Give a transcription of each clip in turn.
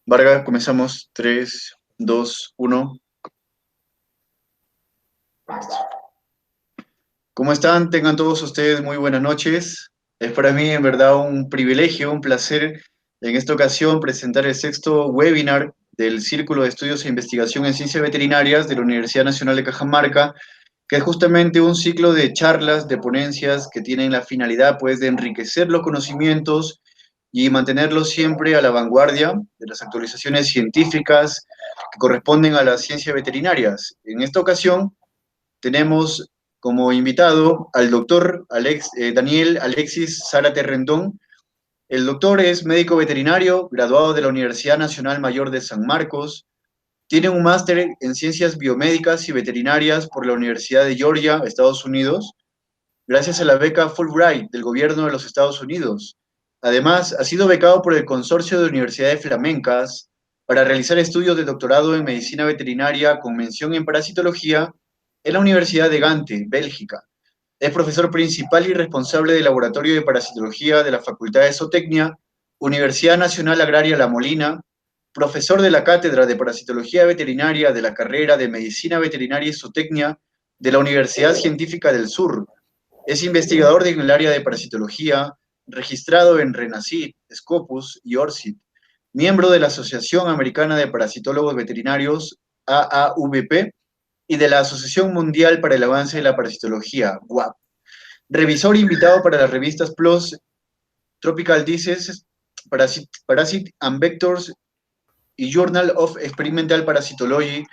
Vargas, comenzamos. 3, 2, 1. ¿Cómo están? Tengan todos ustedes muy buenas noches. Es para mí, en verdad, un privilegio, un placer en esta ocasión presentar el sexto webinar del Círculo de Estudios e Investigación en Ciencias Veterinarias de la Universidad Nacional de Cajamarca, que es justamente un ciclo de charlas, de ponencias que tienen la finalidad, pues, de enriquecer los conocimientos y mantenerlos siempre a la vanguardia de las actualizaciones científicas que corresponden a las ciencias veterinarias. En esta ocasión tenemos como invitado al doctor Daniel Alexis Zárate Rendón. El doctor es médico veterinario, graduado de la Universidad Nacional Mayor de San Marcos. Tiene un máster en ciencias biomédicas y veterinarias por la Universidad de Georgia, Estados Unidos, gracias a la beca Fulbright del gobierno de los Estados Unidos. Además, ha sido becado por el Consorcio de Universidades Flamencas para realizar estudios de doctorado en medicina veterinaria con mención en parasitología en la Universidad de Gante, Bélgica. Es profesor principal y responsable del Laboratorio de Parasitología de la Facultad de Zootecnia, Universidad Nacional Agraria La Molina, profesor de la Cátedra de Parasitología Veterinaria de la carrera de Medicina Veterinaria y Zootecnia de la Universidad Científica del Sur. Es investigador en el área de parasitología, registrado en RENACID, Scopus y ORCID, miembro de la Asociación Americana de Parasitólogos Veterinarios, AAVP, y de la Asociación Mundial para el Avance de la Parasitología, WAP. Revisor invitado para las revistas PLOS, Tropical Diseases, Parasite and Vectors y Journal of Experimental Parasitology.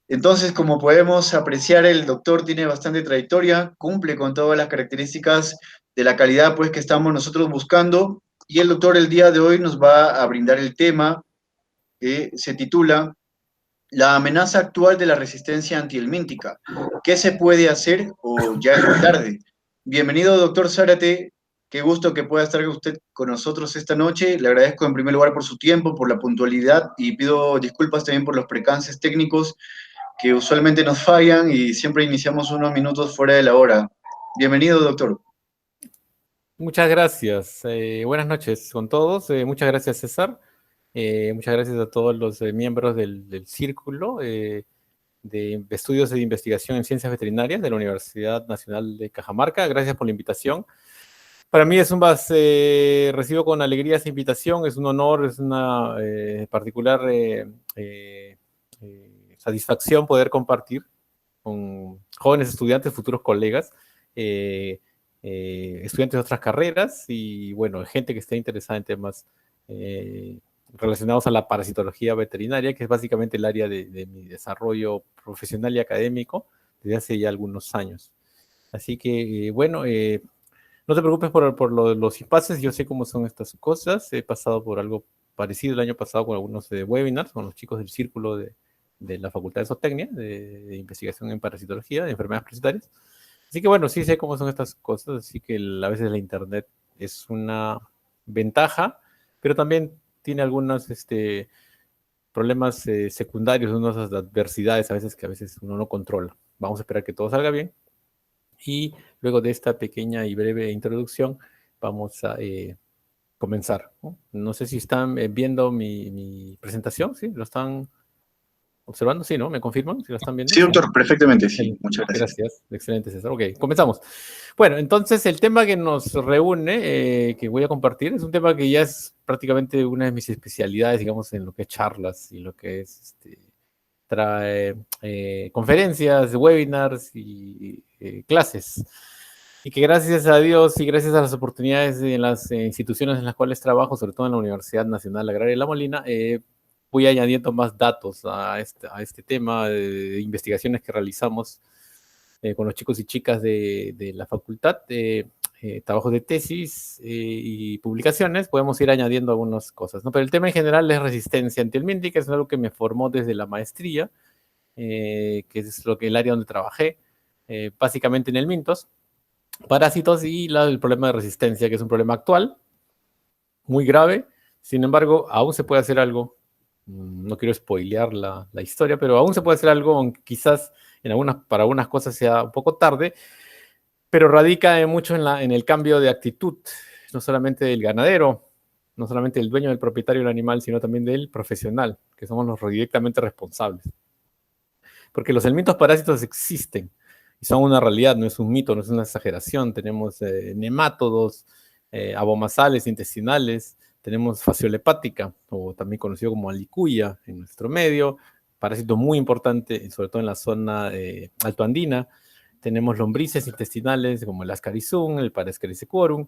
Entonces, como podemos apreciar, el doctor tiene bastante trayectoria, cumple con todas las características de la calidad pues, que estamos nosotros buscando, y el doctor el día de hoy nos va a brindar el tema que se titula La amenaza actual de la resistencia antihelmíntica. ¿Qué se puede hacer o ya es muy tarde? Bienvenido, doctor Zárate. Qué gusto que pueda estar usted con nosotros esta noche. Le agradezco en primer lugar por su tiempo, por la puntualidad y pido disculpas también por los percances técnicos que usualmente nos fallan y siempre iniciamos unos minutos fuera de la hora. Bienvenido, doctor. Muchas gracias. Buenas noches con todos. Muchas gracias, César. Muchas gracias a todos los miembros del Círculo de Estudios de Investigación en Ciencias Veterinarias de la Universidad Nacional de Cajamarca. Gracias por la invitación. Para mí recibo con alegría esa invitación, es un honor, es una particular satisfacción poder compartir con jóvenes estudiantes, futuros colegas, estudiantes de otras carreras y, bueno, gente que esté interesada en temas relacionados a la parasitología veterinaria, que es básicamente el área de mi desarrollo profesional y académico desde hace ya algunos años. Así que, bueno, no te preocupes por los impases, yo sé cómo son estas cosas, he pasado por algo parecido el año pasado con algunos webinars con los chicos del círculo de la Facultad de Zootecnia, de investigación en parasitología, de enfermedades parasitarias. Así que bueno, sí sé cómo son estas cosas, así que a veces la internet es una ventaja, pero también tiene algunos problemas secundarios, unas adversidades a veces que a veces uno no controla. Vamos a esperar que todo salga bien. Y luego de esta pequeña y breve introducción, vamos a comenzar. No sé si están viendo mi presentación, ¿sí? ¿Lo están observando? Sí, ¿no? ¿Me confirman si lo están viendo? Sí, Sí. doctor, perfectamente, sí. Excelente. Muchas gracias. Gracias. Excelente, César. Ok, comenzamos. Bueno, entonces el tema que nos reúne, que voy a compartir, es un tema que ya es prácticamente una de mis especialidades, digamos, en lo que es charlas y lo que es trae conferencias, webinars y clases. Y que gracias a Dios y gracias a las oportunidades en las instituciones en las cuales trabajo, sobre todo en la Universidad Nacional Agraria de La Molina, voy añadiendo más datos a este tema de investigaciones que realizamos con los chicos y chicas de la facultad, trabajos de tesis y publicaciones, podemos ir añadiendo algunas cosas, ¿no? Pero el tema en general es resistencia antihelmíntica, es algo que me formó desde la maestría, que es el área donde trabajé, básicamente en el Mintos, parásitos y el problema de resistencia, que es un problema actual, muy grave. Sin embargo, aún se puede hacer algo. No quiero spoilear la historia, pero aún se puede hacer algo, aunque quizás para algunas cosas sea un poco tarde, pero radica mucho en el cambio de actitud, no solamente del ganadero, no solamente del dueño, del propietario del animal, sino también del profesional, que somos los directamente responsables. Porque los elementos parásitos existen y son una realidad, no es un mito, no es una exageración. Tenemos nemátodos, abomasales, intestinales, tenemos fasciola hepática, o también conocido como alicuya en nuestro medio, parásito muy importante, sobre todo en la zona altoandina. Tenemos lombrices intestinales como el Ascarizum, el Parascarisequorum.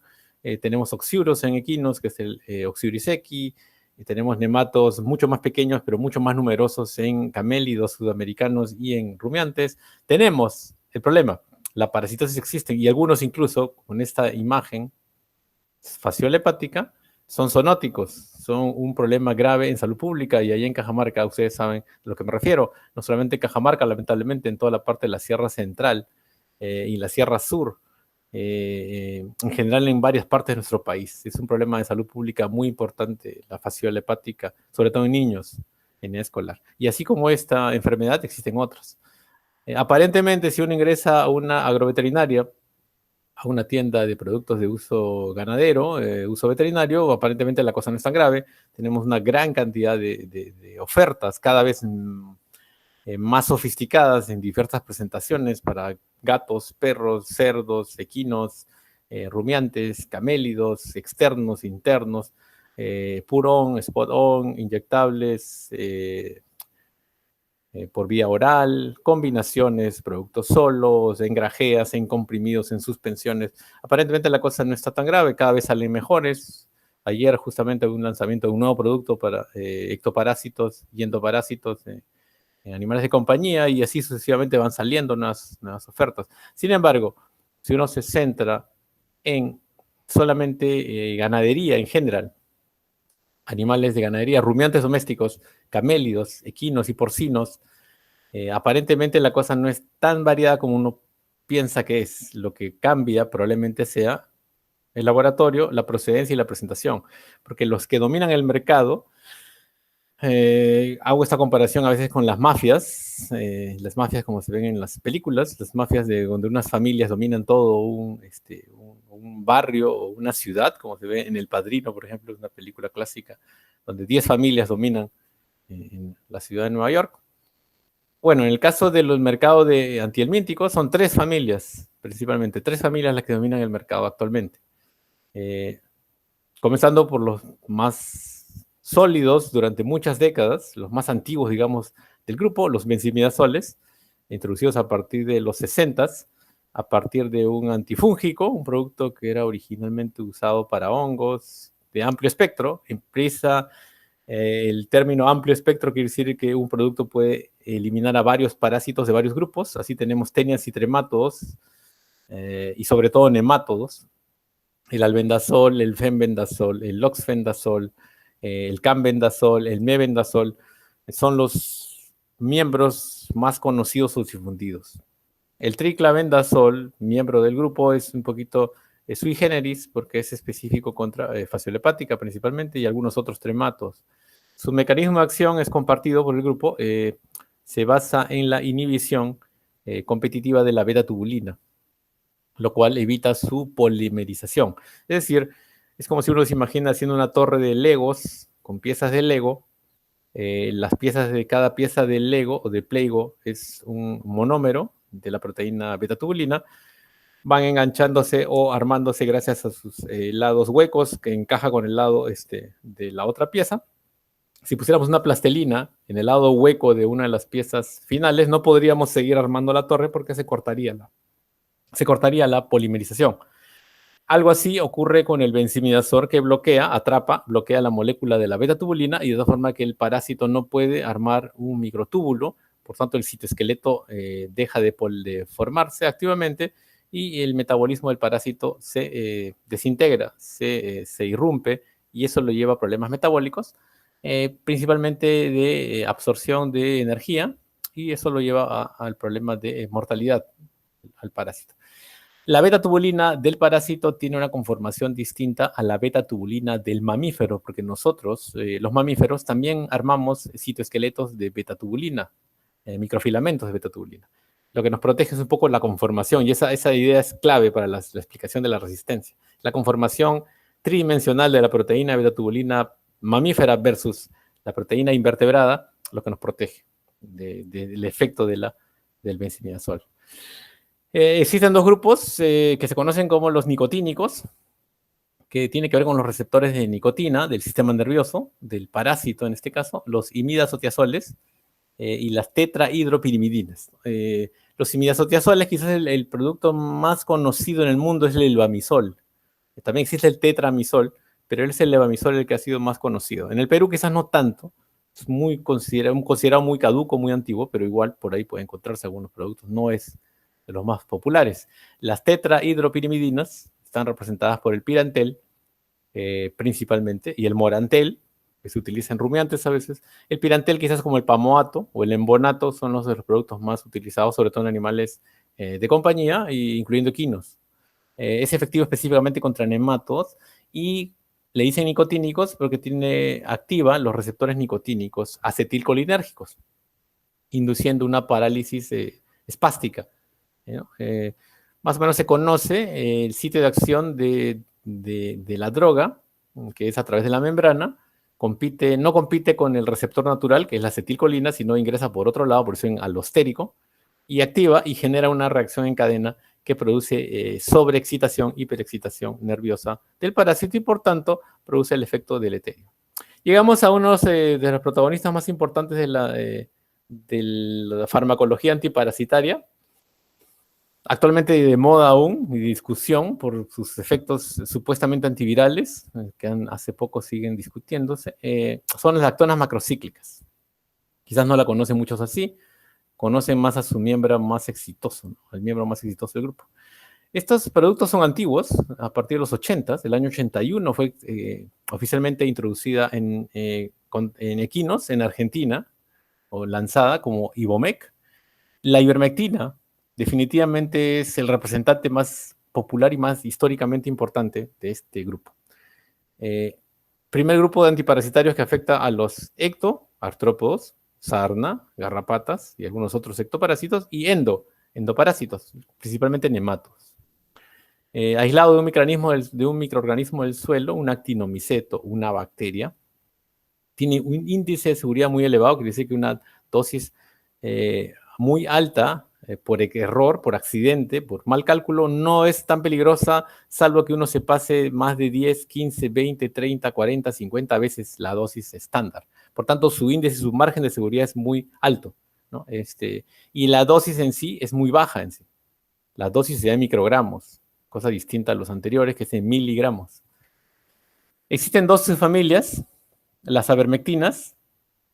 Tenemos oxiuros en equinos, que es el Oxiuriseci. Y tenemos nematos mucho más pequeños, pero mucho más numerosos en camélidos sudamericanos y en rumiantes. Tenemos el problema, la parasitosis existe, y algunos incluso con esta imagen fasciola hepática son zoonóticos, son un problema grave en salud pública, y ahí en Cajamarca ustedes saben a lo que me refiero, no solamente en Cajamarca, lamentablemente en toda la parte de la Sierra Central y la Sierra Sur, en general en varias partes de nuestro país. Es un problema de salud pública muy importante, la fasciola hepática, sobre todo en niños, en edad escolar. Y así como esta enfermedad, existen otras. Aparentemente, si uno ingresa a una agroveterinaria, a una tienda de productos de uso ganadero, uso veterinario, aparentemente la cosa no es tan grave. Tenemos una gran cantidad de ofertas, cada vez más sofisticadas en diversas presentaciones para gatos, perros, cerdos, equinos, rumiantes, camélidos, externos, internos, purón, spot on, inyectables, por vía oral, combinaciones, productos solos, en grajeas, en comprimidos, en suspensiones. Aparentemente la cosa no está tan grave, cada vez salen mejores. Ayer justamente hubo un lanzamiento de un nuevo producto para ectoparásitos y endoparásitos en animales de compañía, y así sucesivamente van saliendo nuevas ofertas. Sin embargo, si uno se centra en solamente ganadería en general, animales de ganadería, rumiantes domésticos, camélidos, equinos y porcinos, aparentemente la cosa no es tan variada como uno piensa que es. Lo que cambia probablemente sea el laboratorio, la procedencia y la presentación, porque los que dominan el mercado, hago esta comparación a veces con las mafias como se ven en las películas, las mafias de donde unas familias dominan todo un barrio o una ciudad, como se ve en El Padrino, por ejemplo, es una película clásica, donde 10 familias dominan en la ciudad de Nueva York. Bueno, en el caso de los mercados de antihelmínticos, son 3 familias, principalmente, 3 familias las que dominan el mercado actualmente. Comenzando por los más sólidos durante muchas décadas, los más antiguos, digamos, del grupo, los benzimidazoles, introducidos a partir de los 60s, a partir de un antifúngico, un producto que era originalmente usado para hongos de amplio espectro. Empieza el término amplio espectro, quiere decir que un producto puede eliminar a varios parásitos de varios grupos. Así tenemos tenias y tremátodos, y sobre todo nemátodos. El albendazol, el fenbendazol, el loxfendazol, el cambendazol, el mebendazol, son los miembros más conocidos o difundidos. El triclavendazol, miembro del grupo, es un poquito sui generis porque es específico contra fasciola hepática principalmente y algunos otros trematos. Su mecanismo de acción es compartido por el grupo, se basa en la inhibición competitiva de la beta-tubulina, lo cual evita su polimerización. Es decir, es como si uno se imagina haciendo una torre de Legos con piezas de Lego. Las piezas de cada pieza del Lego o de Playgo es un monómero de la proteína beta-tubulina, van enganchándose o armándose gracias a sus lados huecos que encaja con el lado de la otra pieza. Si pusiéramos una plastelina en el lado hueco de una de las piezas finales, no podríamos seguir armando la torre porque se cortaría la polimerización. Algo así ocurre con el benzimidazol, que bloquea la molécula de la beta-tubulina, y de tal forma que el parásito no puede armar un microtúbulo. Por tanto, el citoesqueleto deja de formarse activamente y el metabolismo del parásito se desintegra, se irrumpe, y eso lo lleva a problemas metabólicos, principalmente de absorción de energía, y eso lo lleva al problema de mortalidad al parásito. La beta-tubulina del parásito tiene una conformación distinta a la beta-tubulina del mamífero, porque nosotros, los mamíferos, también armamos citoesqueletos de beta-tubulina, microfilamentos de beta-tubulina. Lo que nos protege es un poco la conformación, y esa idea es clave para la explicación de la resistencia. La conformación tridimensional de la proteína beta-tubulina mamífera versus la proteína invertebrada, lo que nos protege del efecto del benzimidazol. Existen dos grupos que se conocen como los nicotínicos, que tiene que ver con los receptores de nicotina del sistema nervioso, del parásito en este caso, los imidazotiazoles y las tetrahidropirimidinas. Los imidazotiazoles, quizás el producto más conocido en el mundo es el levamisol. También existe el tetramizol, pero es el levamisol el que ha sido más conocido. En el Perú quizás no tanto, es considerado muy caduco, muy antiguo, pero igual por ahí puede encontrarse algunos productos, no es de los más populares. Las tetrahidropirimidinas están representadas por el pirantel, principalmente, y el morantel, que se utiliza en rumiantes a veces. El pirantel, quizás como el pamoato o el embonato, son los de los productos más utilizados, sobre todo en animales de compañía, incluyendo equinos. Es efectivo específicamente contra nematodos y le dicen nicotínicos porque activa los receptores nicotínicos acetilcolinérgicos, induciendo una parálisis espástica, ¿no? Más o menos se conoce el sitio de acción de la droga, que es a través de la membrana. No compite con el receptor natural, que es la acetilcolina, sino ingresa por otro lado, por eso en alostérico, y activa y genera una reacción en cadena que produce sobreexcitación, hiperexcitación nerviosa del parásito y por tanto produce el efecto deleterio. Llegamos a uno de los protagonistas más importantes de la farmacología antiparasitaria, actualmente de moda aún y discusión por sus efectos supuestamente antivirales, que hace poco siguen discutiéndose, son las lactonas macrocíclicas. Quizás no la conocen muchos así, conocen más a su miembro más exitoso, ¿no? El miembro más exitoso del grupo. Estos productos son antiguos, a partir de los 80, el año 81 fue oficialmente introducida en equinos en Argentina, o lanzada como Ivomec. La ivermectina definitivamente es el representante más popular y más históricamente importante de este grupo. Primer grupo de antiparasitarios que afecta a los ectoartrópodos, sarna, garrapatas y algunos otros ectoparásitos, y endoparásitos, principalmente nematodos. Aislado de un microorganismo del suelo, un actinomiceto, una bacteria, tiene un índice de seguridad muy elevado, quiere decir que una dosis muy alta, por error, por accidente, por mal cálculo, no es tan peligrosa, salvo que uno se pase más de 10, 15, 20, 30, 40, 50 veces la dosis estándar. Por tanto, su índice, su margen de seguridad es muy alto, ¿no? Y la dosis en sí es muy baja en sí. La dosis es de microgramos, cosa distinta a los anteriores, que es en miligramos. Existen dos familias, las avermectinas.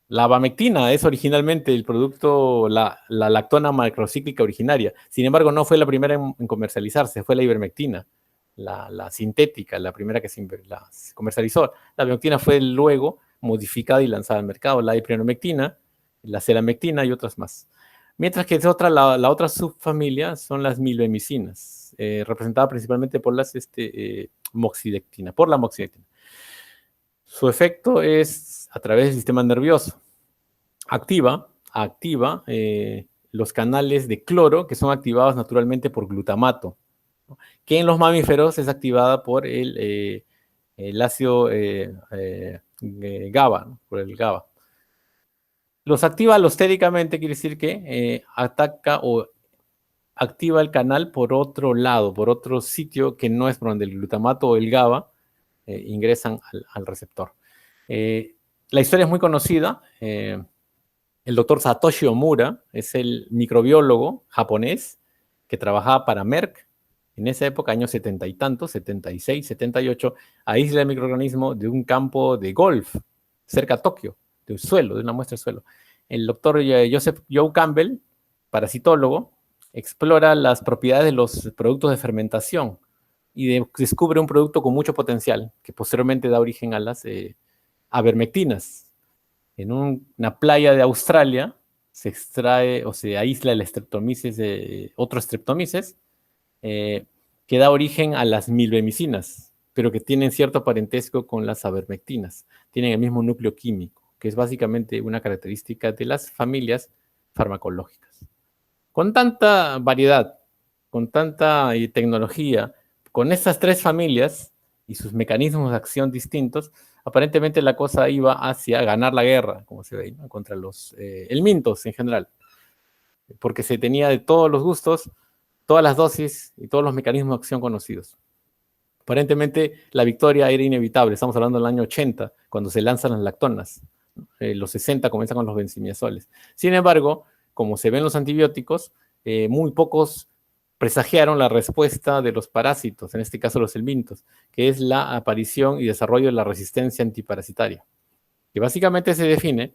La abamectina es originalmente el producto, la lactona macrocíclica originaria. Sin embargo, no fue la primera en comercializarse, fue la ivermectina, la sintética, la primera que se comercializó. La abamectina fue luego modificada y lanzada al mercado. La iprinomectina, la celamectina y otras más. Mientras que la otra subfamilia son las milbemicinas, representada principalmente por la moxidectina. Su efecto es a través del sistema nervioso. Activa los canales de cloro que son activados naturalmente por glutamato, ¿no? Que en los mamíferos es activada por el ácido GABA, ¿no? Por el GABA. Los activa alostéricamente, quiere decir que ataca o activa el canal por otro lado, por otro sitio que no es por donde el glutamato o el GABA ingresan al receptor. La historia es muy conocida. El doctor Satoshi Omura es el microbiólogo japonés que trabajaba para Merck en esa época, años 70 y tantos, 76, 78, aísla el microorganismo de un campo de golf cerca a Tokio, de un suelo, de una muestra de suelo. El doctor Joe Campbell, parasitólogo, explora las propiedades de los productos de fermentación y descubre un producto con mucho potencial que posteriormente da origen a las avermectinas. En una playa de Australia se extrae o se aísla el Streptomyces de otro Streptomyces que da origen a las milbemicinas, pero que tienen cierto parentesco con las avermectinas. Tienen el mismo núcleo químico, que es básicamente una característica de las familias farmacológicas. Con tanta variedad, con tanta tecnología, con estas tres familias, y sus mecanismos de acción distintos, aparentemente la cosa iba hacia ganar la guerra, como se ve, ¿no? Contra los helmintos en general, porque se tenía de todos los gustos, todas las dosis y todos los mecanismos de acción conocidos. Aparentemente la victoria era inevitable, estamos hablando del año 80, cuando se lanzan las lactonas. Los 60 comienzan con los benzimiazoles. Sin embargo, como se ven los antibióticos, muy pocos presagiaron la respuesta de los parásitos, en este caso los helmintos, que es la aparición y desarrollo de la resistencia antiparasitaria, que básicamente se define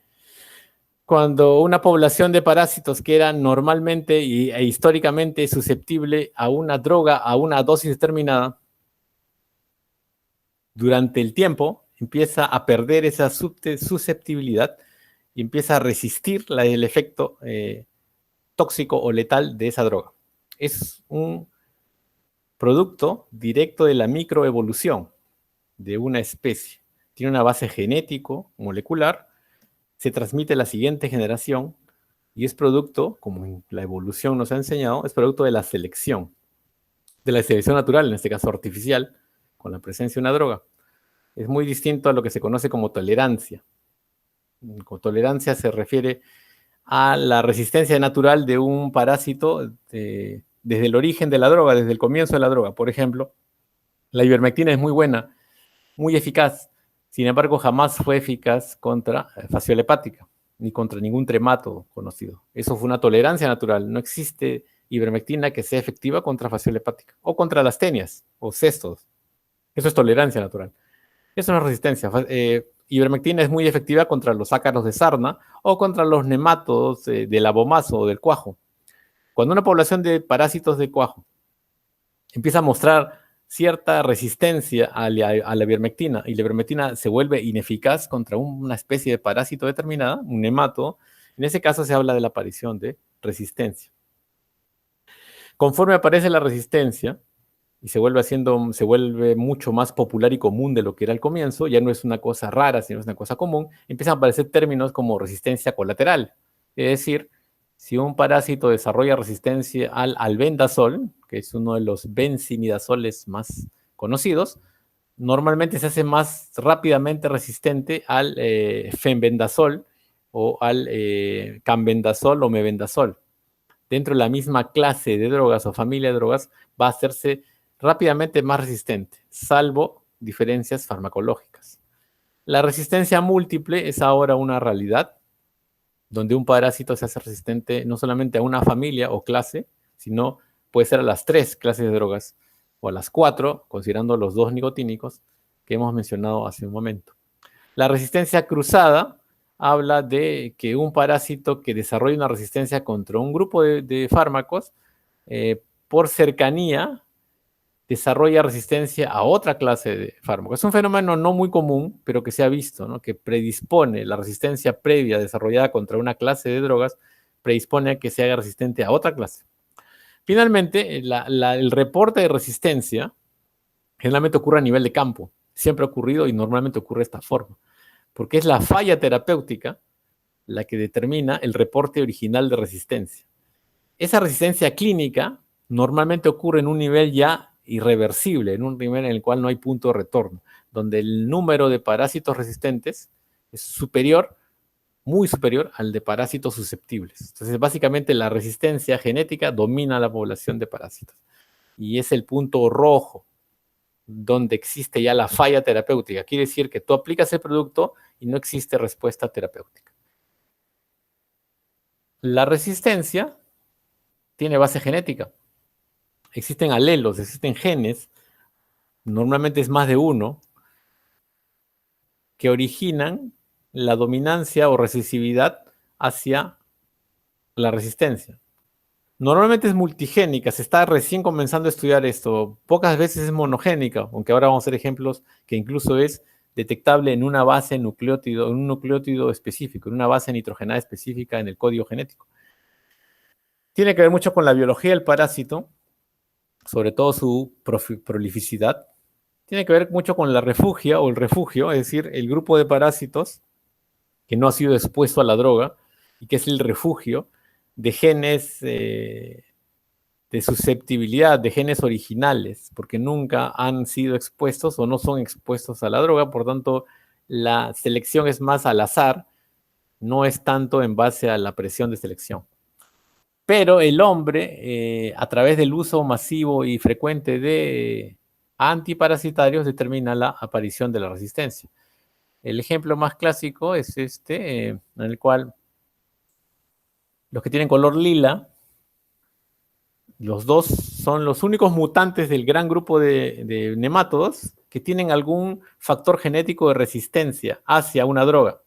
cuando una población de parásitos que era normalmente e históricamente susceptible a una droga, a una dosis determinada, durante el tiempo empieza a perder esa susceptibilidad y empieza a resistir el efecto tóxico o letal de esa droga. Es un producto directo de la microevolución de una especie. Tiene una base genético, molecular, se transmite a la siguiente generación y es producto, como la evolución nos ha enseñado, es producto de la selección natural, en este caso artificial, con la presencia de una droga. Es muy distinto a lo que se conoce como tolerancia. Con tolerancia se refiere a la resistencia natural de un parásito desde el origen de la droga, desde el comienzo de la droga. Por ejemplo, la ivermectina es muy buena, muy eficaz, sin embargo jamás fue eficaz contra fasciola hepática, ni contra ningún tremato conocido. Eso fue una tolerancia natural. No existe ivermectina que sea efectiva contra fasciola hepática, o contra las tenias, o cestos. Eso es tolerancia natural. Eso no es resistencia. Ivermectina es muy efectiva contra los ácaros de sarna o contra los nematodos del abomazo o del cuajo. Cuando una población de parásitos de cuajo empieza a mostrar cierta resistencia a la ivermectina y la ivermectina se vuelve ineficaz contra una especie de parásito determinada, un nemato, en ese caso se habla de la aparición de resistencia. Conforme aparece la resistencia, y se vuelve mucho más popular y común de lo que era al comienzo, ya no es una cosa rara, sino es una cosa común, empiezan a aparecer términos como resistencia colateral. Es decir, si un parásito desarrolla resistencia al albendazol, que es uno de los benzimidazoles más conocidos, normalmente se hace más rápidamente resistente al fenbendazol o al cambendazol o mebendazol. Dentro de la misma clase de drogas o familia de drogas va a hacerse rápidamente más resistente, salvo diferencias farmacológicas. La resistencia múltiple es ahora una realidad, donde un parásito se hace resistente no solamente a una familia o clase, sino puede ser a las 3 clases de drogas, o a las 4, considerando los 2 nicotínicos que hemos mencionado hace un momento. La resistencia cruzada habla de que un parásito que desarrolla una resistencia contra un grupo de fármacos, por cercanía, desarrolla resistencia a otra clase de fármacos. Es un fenómeno no muy común, pero que se ha visto, ¿no? Que predispone la resistencia previa desarrollada contra una clase de drogas, predispone a que se haga resistente a otra clase. Finalmente, el reporte de resistencia generalmente ocurre a nivel de campo. Siempre ha ocurrido y normalmente ocurre de esta forma, porque es la falla terapéutica la que determina el reporte original de resistencia. Esa resistencia clínica normalmente ocurre en un nivel ya irreversible, en un nivel en el cual no hay punto de retorno, donde el número de parásitos resistentes es superior, muy superior al de parásitos susceptibles. Entonces, básicamente la resistencia genética domina la población de parásitos. Y es el punto rojo donde existe ya la falla terapéutica. Quiere decir que tú aplicas el producto y no existe respuesta terapéutica. La resistencia tiene base genética. Existen alelos, existen genes, normalmente es más de uno, que originan la dominancia o recesividad hacia la resistencia. Normalmente es multigénica, se está recién comenzando a estudiar esto. Pocas veces es monogénica, aunque ahora vamos a hacer ejemplos que incluso es detectable en una base nucleótido, en un nucleótido específico, en una base nitrogenada específica en el código genético. Tiene que ver mucho con la biología del parásito, sobre todo su prolificidad. Tiene que ver mucho con la refugia o el refugio, es decir, el grupo de parásitos que no ha sido expuesto a la droga y que es el refugio de genes de susceptibilidad de genes originales, porque nunca han sido expuestos o no son expuestos a la droga, por tanto, la selección es más al azar, no es tanto en base a la presión de selección. Pero el hombre, a través del uso masivo y frecuente de antiparasitarios, determina la aparición de la resistencia. El ejemplo más clásico es este, en el cual los que tienen color lila, los dos son los únicos mutantes del gran grupo de nemátodos que tienen algún factor genético de resistencia hacia una droga.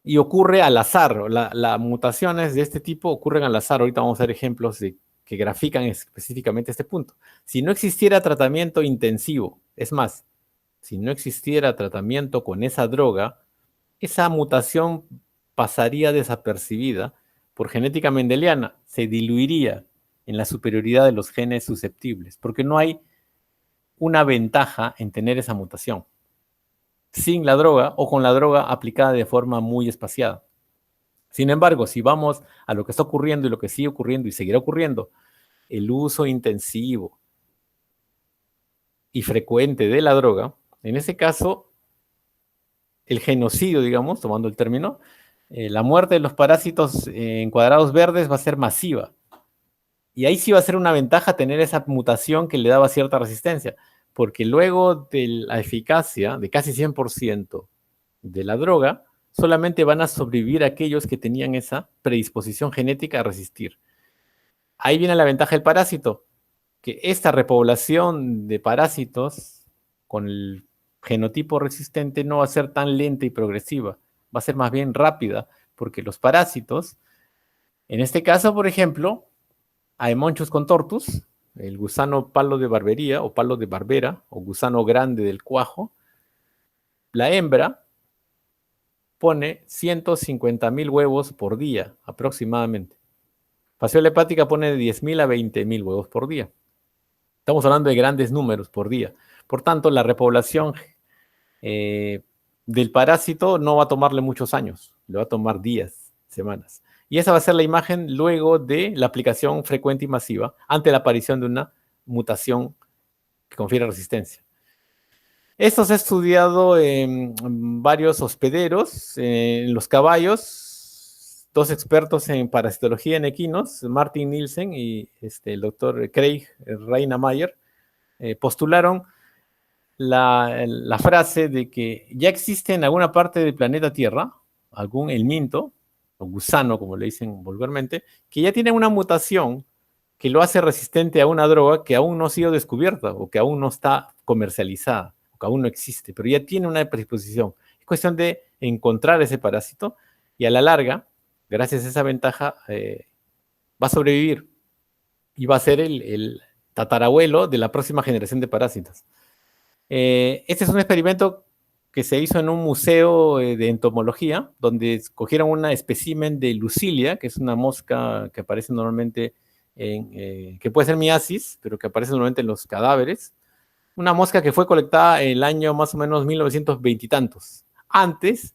Y ocurre al azar. Las mutaciones de este tipo ocurren al azar. Ahorita vamos a ver ejemplos que grafican específicamente este punto. Si no existiera tratamiento intensivo, es más, si no existiera tratamiento con esa droga, esa mutación pasaría desapercibida por genética mendeliana, se diluiría en la superioridad de los genes susceptibles, porque no hay una ventaja en tener esa mutación sin la droga o con la droga aplicada de forma muy espaciada. Sin embargo, si vamos a lo que está ocurriendo y lo que sigue ocurriendo y seguirá ocurriendo, el uso intensivo y frecuente de la droga, en ese caso, el genocidio, digamos, tomando el término, la muerte de los parásitos en cuadrados verdes va a ser masiva. Y ahí sí va a ser una ventaja tener esa mutación que le daba cierta resistencia, porque luego de la eficacia de casi 100% de la droga, solamente van a sobrevivir aquellos que tenían esa predisposición genética a resistir. Ahí viene la ventaja del parásito, que esta repoblación de parásitos con el genotipo resistente no va a ser tan lenta y progresiva, va a ser más bien rápida, porque los parásitos, en este caso, por ejemplo, Aemonchus contortus, el gusano palo de barbería o palo de barbera o gusano grande del cuajo, la hembra pone 150.000 huevos por día aproximadamente. Fasciola hepática pone de 10.000 a 20.000 huevos por día. Estamos hablando de grandes números por día. Por tanto, la repoblación del parásito no va a tomarle muchos años, le va a tomar días, semanas. Y esa va a ser la imagen luego de la aplicación frecuente y masiva ante la aparición de una mutación que confiere resistencia. Esto se ha estudiado en varios hospederos, en los caballos, dos expertos en parasitología en equinos, Martin Nielsen y el doctor Craig Reinamayer, postularon la frase de que ya existe en alguna parte del planeta Tierra algún helminto, o gusano, como le dicen vulgarmente, que ya tiene una mutación que lo hace resistente a una droga que aún no ha sido descubierta o que aún no está comercializada, o que aún no existe, pero ya tiene una predisposición. Es cuestión de encontrar ese parásito y a la larga, gracias a esa ventaja, va a sobrevivir y va a ser el tatarabuelo de la próxima generación de parásitos. Este es un experimento que se hizo en un museo de entomología, donde escogieron un espécimen de Lucilia, que es una mosca que aparece normalmente, que puede ser miasis, pero que aparece normalmente en los cadáveres. Una mosca que fue colectada en el año más o menos 1920 y tantos, antes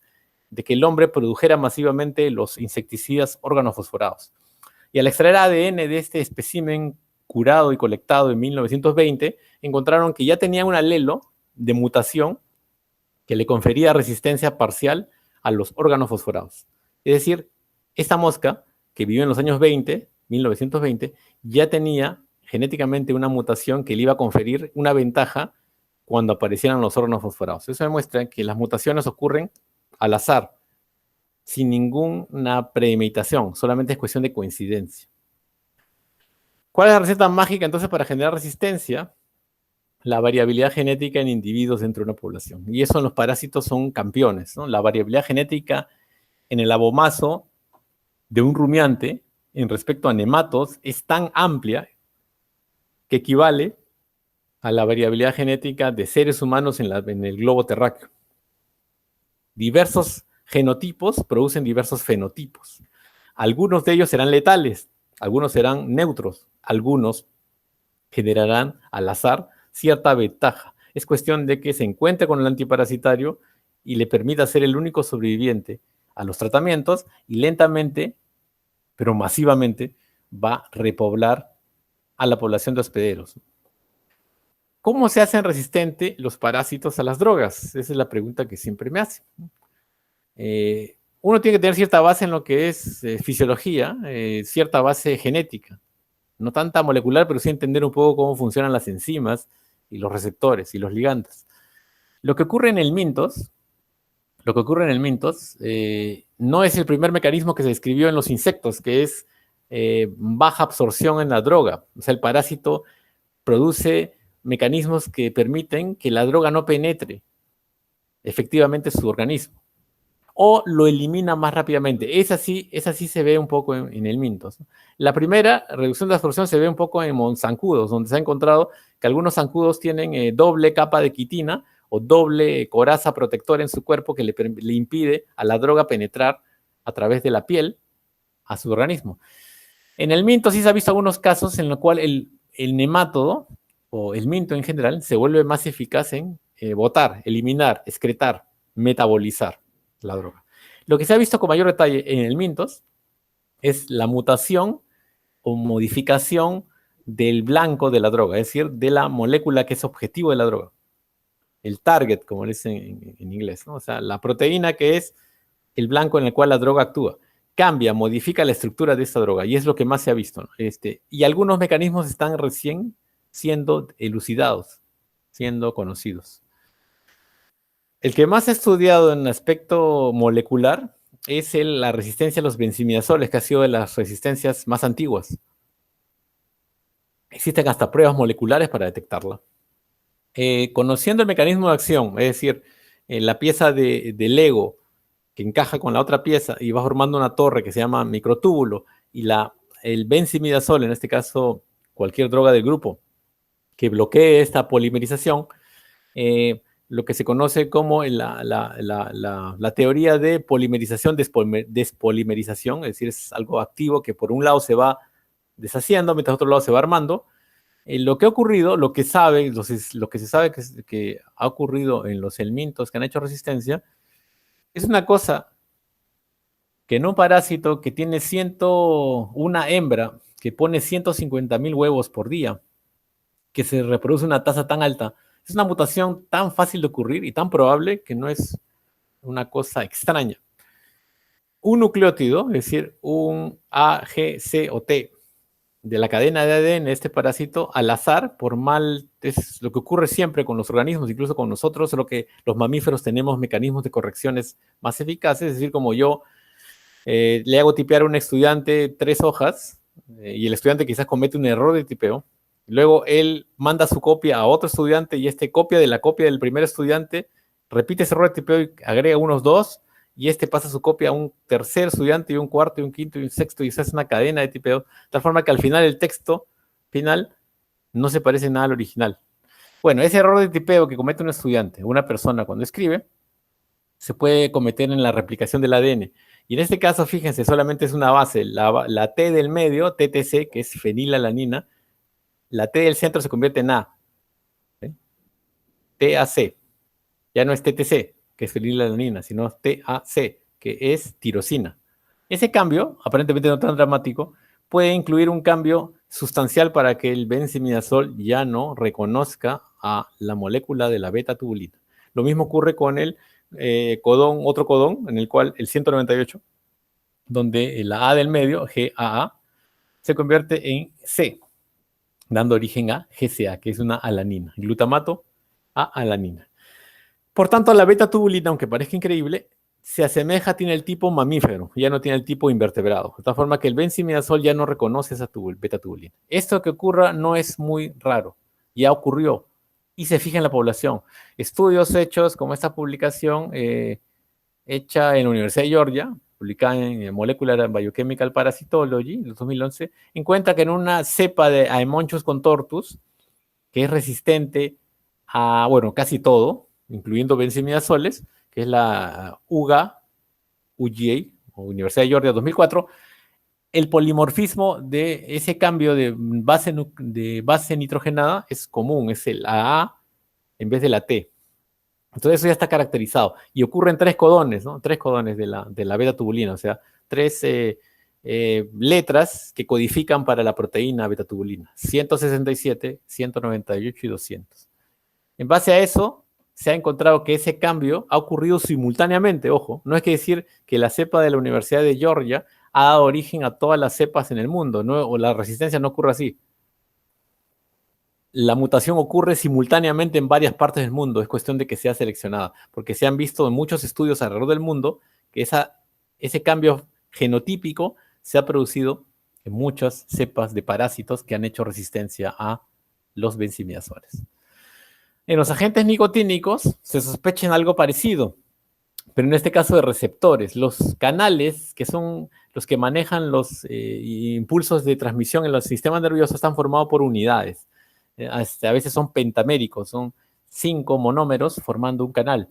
de que el hombre produjera masivamente los insecticidas organofosforados. Y al extraer ADN de este espécimen curado y colectado en 1920, encontraron que ya tenía un alelo de mutación que le confería resistencia parcial a los órganos fosforados. Es decir, esta mosca, que vivió en los años 20, 1920, ya tenía genéticamente una mutación que le iba a conferir una ventaja cuando aparecieran los órganos fosforados. Eso demuestra que las mutaciones ocurren al azar, sin ninguna premeditación, solamente es cuestión de coincidencia. ¿Cuál es la receta mágica entonces para generar resistencia? La variabilidad genética en individuos dentro de una población. Y eso en los parásitos son campeones, ¿no? La variabilidad genética en el abomazo de un rumiante en respecto a nematos es tan amplia que equivale a la variabilidad genética de seres humanos en el globo terráqueo. Diversos genotipos producen diversos fenotipos. Algunos de ellos serán letales, algunos serán neutros, algunos generarán al azar cierta ventaja. Es cuestión de que se encuentre con el antiparasitario y le permita ser el único sobreviviente a los tratamientos y lentamente, pero masivamente, va a repoblar a la población de hospederos. ¿Cómo se hacen resistentes los parásitos a las drogas? Esa es la pregunta que siempre me hacen. Uno tiene que tener cierta base en lo que es fisiología, cierta base genética. No tanta molecular, pero sí entender un poco cómo funcionan las enzimas y los receptores y los ligandos. Lo que ocurre en el Mintos, no es el primer mecanismo que se describió en los insectos, que es baja absorción en la droga. O sea, el parásito produce mecanismos que permiten que la droga no penetre efectivamente su organismo o lo elimina más rápidamente. Esa sí se ve un poco en el Mintos. La primera reducción de absorción se ve un poco en zancudos, donde se ha encontrado que algunos zancudos tienen doble capa de quitina o doble coraza protectora en su cuerpo que le impide a la droga penetrar a través de la piel a su organismo. En el minto sí se ha visto algunos casos en los cuales el nemátodo o el minto en general se vuelve más eficaz en botar, eliminar, excretar, metabolizar la droga. Lo que se ha visto con mayor detalle en el mintos es la mutación o modificación del blanco de la droga, es decir, de la molécula que es objetivo de la droga. El target, como le dicen en inglés, ¿no? O sea, la proteína que es el blanco en el cual la droga actúa. Cambia, modifica la estructura de esta droga y es lo que más se ha visto, ¿no? Y algunos mecanismos están recién siendo elucidados, siendo conocidos. El que más se ha estudiado en aspecto molecular es la resistencia a los benzimidazoles, que ha sido de las resistencias más antiguas. Existen hasta pruebas moleculares para detectarla. Conociendo el mecanismo de acción, es decir, la pieza de Lego que encaja con la otra pieza y va formando una torre que se llama microtúbulo, y el benzimidazol, en este caso cualquier droga del grupo, que bloquee esta polimerización, lo que se conoce como la teoría de polimerización, despolimerización, es decir, es algo activo que por un lado se va deshaciendo, mientras otro lado se va armando. Lo que ha ocurrido, lo que se sabe que ha ocurrido en los helmintos que han hecho resistencia, es una cosa que en un parásito que tiene una hembra que pone 150.000 huevos por día, que se reproduce una tasa tan alta, es una mutación tan fácil de ocurrir y tan probable que no es una cosa extraña. Un nucleótido, es decir, un A, G, C o T de la cadena de ADN de este parásito, al azar, es lo que ocurre siempre con los organismos, incluso con nosotros, solo que los mamíferos tenemos mecanismos de correcciones más eficaces, es decir, como yo le hago tipear a un estudiante 3 hojas y el estudiante quizás comete un error de tipeo. Luego él manda su copia a otro estudiante y copia de la copia del primer estudiante, repite ese error de tipeo y agrega unos 2 y pasa su copia a un tercer estudiante y un cuarto y un quinto y un sexto y se hace una cadena de tipeo, de tal forma que al final el texto final no se parece nada al original. Bueno, ese error de tipeo que comete un estudiante, una persona cuando escribe, se puede cometer en la replicación del ADN. Y en este caso, fíjense, solamente es una base. La T del medio, TTC, que es fenilalanina, la T del centro se convierte en A. ¿Sí? TAC. Ya no es TTC, que es fenilalanina, sino TAC, que es tirosina. Ese cambio, aparentemente no tan dramático, puede incluir un cambio sustancial para que el benzimidazol ya no reconozca a la molécula de la beta-tubulina. Lo mismo ocurre con el otro codón, en el cual el 198, donde la A del medio, GAA, se convierte en C, dando origen a GCA, que es una alanina, glutamato a alanina. Por tanto, la beta-tubulina, aunque parezca increíble, se asemeja, tiene el tipo mamífero, ya no tiene el tipo invertebrado, de tal forma que el benzimidazol ya no reconoce esa beta-tubulina. Esto que ocurra no es muy raro, ya ocurrió, y se fija en la población. Estudios hechos como esta publicación hecha en la Universidad de Georgia, publicada en Molecular Biochemical Parasitology, en 2011, encuentra que en una cepa de Aemonchus contortus, que es resistente a, bueno, casi todo, incluyendo benzimidazoles, que es la UGA, o Universidad de Georgia 2004, el polimorfismo de ese cambio de base nitrogenada es común, es el AA en vez de la T. Entonces eso ya está caracterizado. Y ocurren 3 codones, ¿no? 3 codones de la beta-tubulina, o sea, 3 letras que codifican para la proteína beta-tubulina, 167, 198 y 200. En base a eso, se ha encontrado que ese cambio ha ocurrido simultáneamente, ojo, no es que decir que la cepa de la Universidad de Georgia ha dado origen a todas las cepas en el mundo, ¿no? O la resistencia no ocurre así. La mutación ocurre simultáneamente en varias partes del mundo, es cuestión de que sea seleccionada, porque se han visto en muchos estudios alrededor del mundo que ese cambio genotípico se ha producido en muchas cepas de parásitos que han hecho resistencia a los benzimidazoles. En los agentes nicotínicos se sospecha en algo parecido, pero en este caso de receptores. Los canales, que son los que manejan los impulsos de transmisión en los sistemas nerviosos, están formados por unidades. A veces son pentaméricos, son 5 monómeros formando un canal.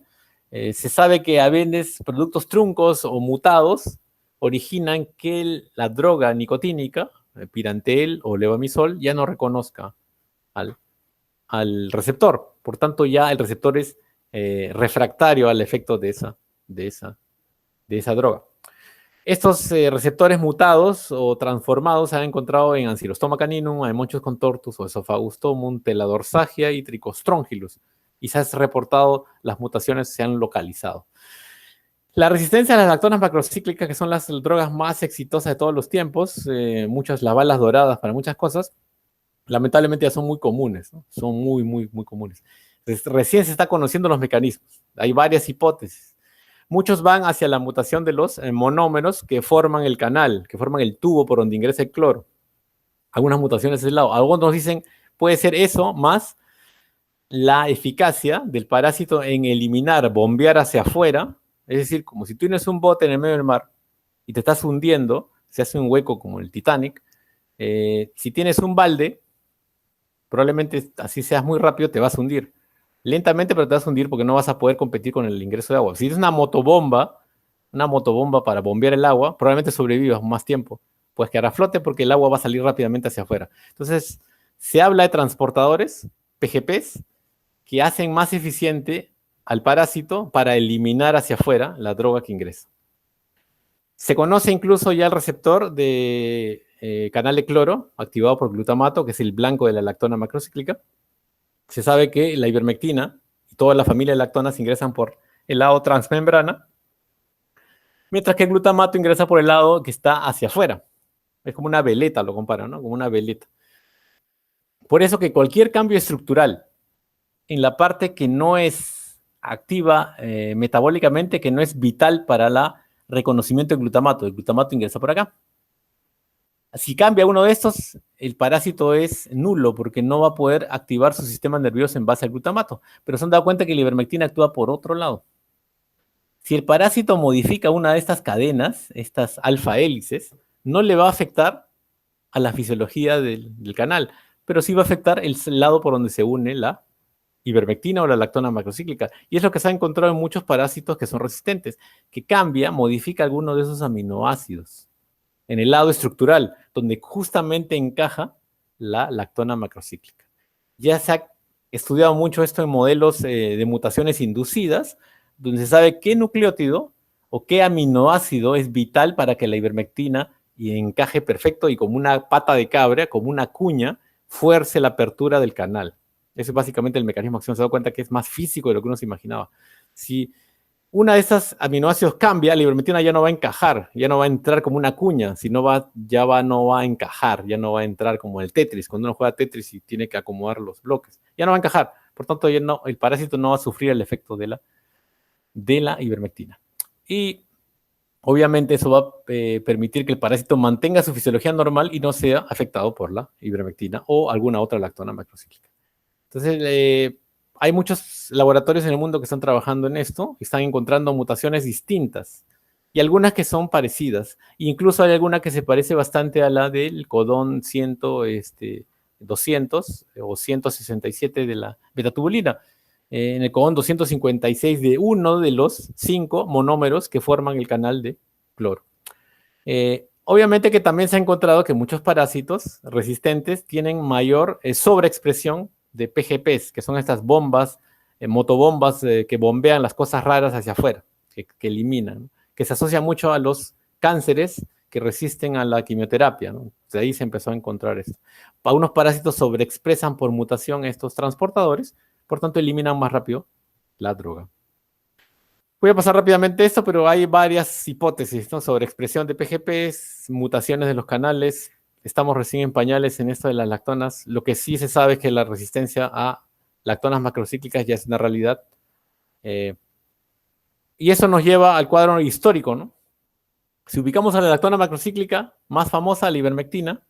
Se sabe que a veces productos truncos o mutados originan que la droga nicotínica, pirantel o levamisol, ya no reconozca al receptor. Por tanto, ya el receptor es refractario al efecto de esa droga. Estos receptores mutados o transformados se han encontrado en Ancylostoma caninum, Haemonchus contortus, Oesophagustomum, Teladorsagia y Trichostrongylus. Y se han reportado las mutaciones, se han localizado. La resistencia a las lactonas macrocíclicas, que son las drogas más exitosas de todos los tiempos, muchas las balas doradas para muchas cosas, lamentablemente ya son muy comunes, ¿no? Son muy, muy, muy comunes. Entonces, recién se está conociendo los mecanismos. Hay varias hipótesis. Muchos van hacia la mutación de los monómeros que forman el canal, que forman el tubo por donde ingresa el cloro. Algunas mutaciones de ese lado. Algunos dicen, puede ser eso más la eficacia del parásito en eliminar, bombear hacia afuera. Es decir, como si tú tienes un bote en el medio del mar y te estás hundiendo, se hace un hueco como el Titanic. Si tienes un balde, probablemente así seas muy rápido, te vas a hundir. Lentamente, pero te vas a hundir porque no vas a poder competir con el ingreso de agua. Si es una motobomba para bombear el agua, probablemente sobrevivas más tiempo. Puedes quedar a flote porque el agua va a salir rápidamente hacia afuera. Entonces, se habla de transportadores, PGPs, que hacen más eficiente al parásito para eliminar hacia afuera la droga que ingresa. Se conoce incluso ya el receptor de canal de cloro activado por glutamato, que es el blanco de la lactona macrocíclica. Se sabe que la ivermectina y toda la familia de lactonas ingresan por el lado transmembrana, mientras que el glutamato ingresa por el lado que está hacia afuera. Es como una veleta, lo comparan, ¿no? Como una veleta. Por eso que cualquier cambio estructural en la parte que no es activa metabólicamente, que no es vital para el reconocimiento del glutamato, el glutamato ingresa por acá. Si cambia uno de estos, el parásito es nulo porque no va a poder activar su sistema nervioso en base al glutamato. Pero se han dado cuenta que la ivermectina actúa por otro lado. Si el parásito modifica una de estas cadenas, estas alfa hélices, no le va a afectar a la fisiología del canal, pero sí va a afectar el lado por donde se une la ivermectina o la lactona macrocíclica. Y es lo que se ha encontrado en muchos parásitos que son resistentes, que cambia, modifica alguno de esos aminoácidos en el lado estructural, donde justamente encaja la lactona macrocíclica. Ya se ha estudiado mucho esto en modelos de mutaciones inducidas, donde se sabe qué nucleótido o qué aminoácido es vital para que la ivermectina encaje perfecto y como una pata de cabra, como una cuña, fuerce la apertura del canal. Ese es básicamente el mecanismo de acción. Se da cuenta que es más físico de lo que uno se imaginaba. Si una de esas aminoácidos cambia, la ivermectina ya no va a encajar, ya no va a entrar como una cuña, sino no va a encajar, ya no va a entrar como el Tetris, cuando uno juega Tetris y tiene que acomodar los bloques, ya no va a encajar, por tanto ya no, el parásito no va a sufrir el efecto de la ivermectina. Y obviamente eso va a permitir que el parásito mantenga su fisiología normal y no sea afectado por la ivermectina o alguna otra lactona macrocíclica. Entonces, hay muchos laboratorios en el mundo que están trabajando en esto, están encontrando mutaciones distintas y algunas que son parecidas. Incluso hay alguna que se parece bastante a la del codón 200 o 167 de la betatubulina. En el codón 256 de uno de los 5 monómeros que forman el canal de cloro. Obviamente que también se ha encontrado que muchos parásitos resistentes tienen mayor sobreexpresión de PGPs, que son estas bombas, motobombas que bombean las cosas raras hacia afuera, que eliminan, ¿no? Que se asocia mucho a los cánceres que resisten a la quimioterapia, ¿no? De ahí se empezó a encontrar esto. Unos parásitos sobreexpresan por mutación estos transportadores, por tanto eliminan más rápido la droga. Voy a pasar rápidamente esto, pero hay varias hipótesis, ¿no? Sobre expresión de PGPs, mutaciones de los canales. Estamos recién en pañales en esto de las lactonas. Lo que sí se sabe es que la resistencia a lactonas macrocíclicas ya es una realidad. Y eso nos lleva al cuadro histórico, ¿no? Si ubicamos a la lactona macrocíclica más famosa, la ivermectina,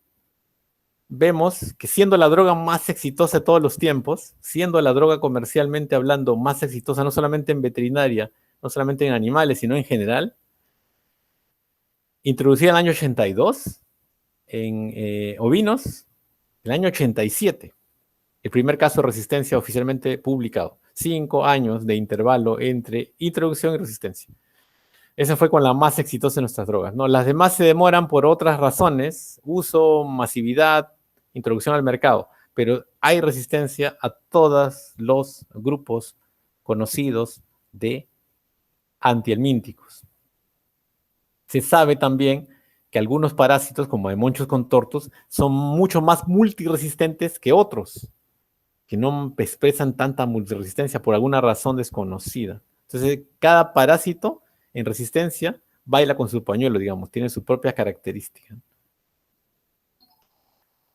vemos que siendo la droga más exitosa de todos los tiempos, siendo la droga comercialmente hablando más exitosa, no solamente en veterinaria, no solamente en animales, sino en general, introducida en el año 82 en ovinos, el año 87, el primer caso de resistencia oficialmente publicado. 5 años de intervalo entre introducción y resistencia. Esa fue con la más exitosa de nuestras drogas, ¿no? Las demás se demoran por otras razones, uso, masividad, introducción al mercado, pero hay resistencia a todos los grupos conocidos de antihelmínticos. Se sabe también que algunos parásitos, como hemonchus contortus, son mucho más multiresistentes que otros, que no expresan tanta multiresistencia por alguna razón desconocida. Entonces, cada parásito en resistencia baila con su pañuelo, digamos, tiene su propia característica.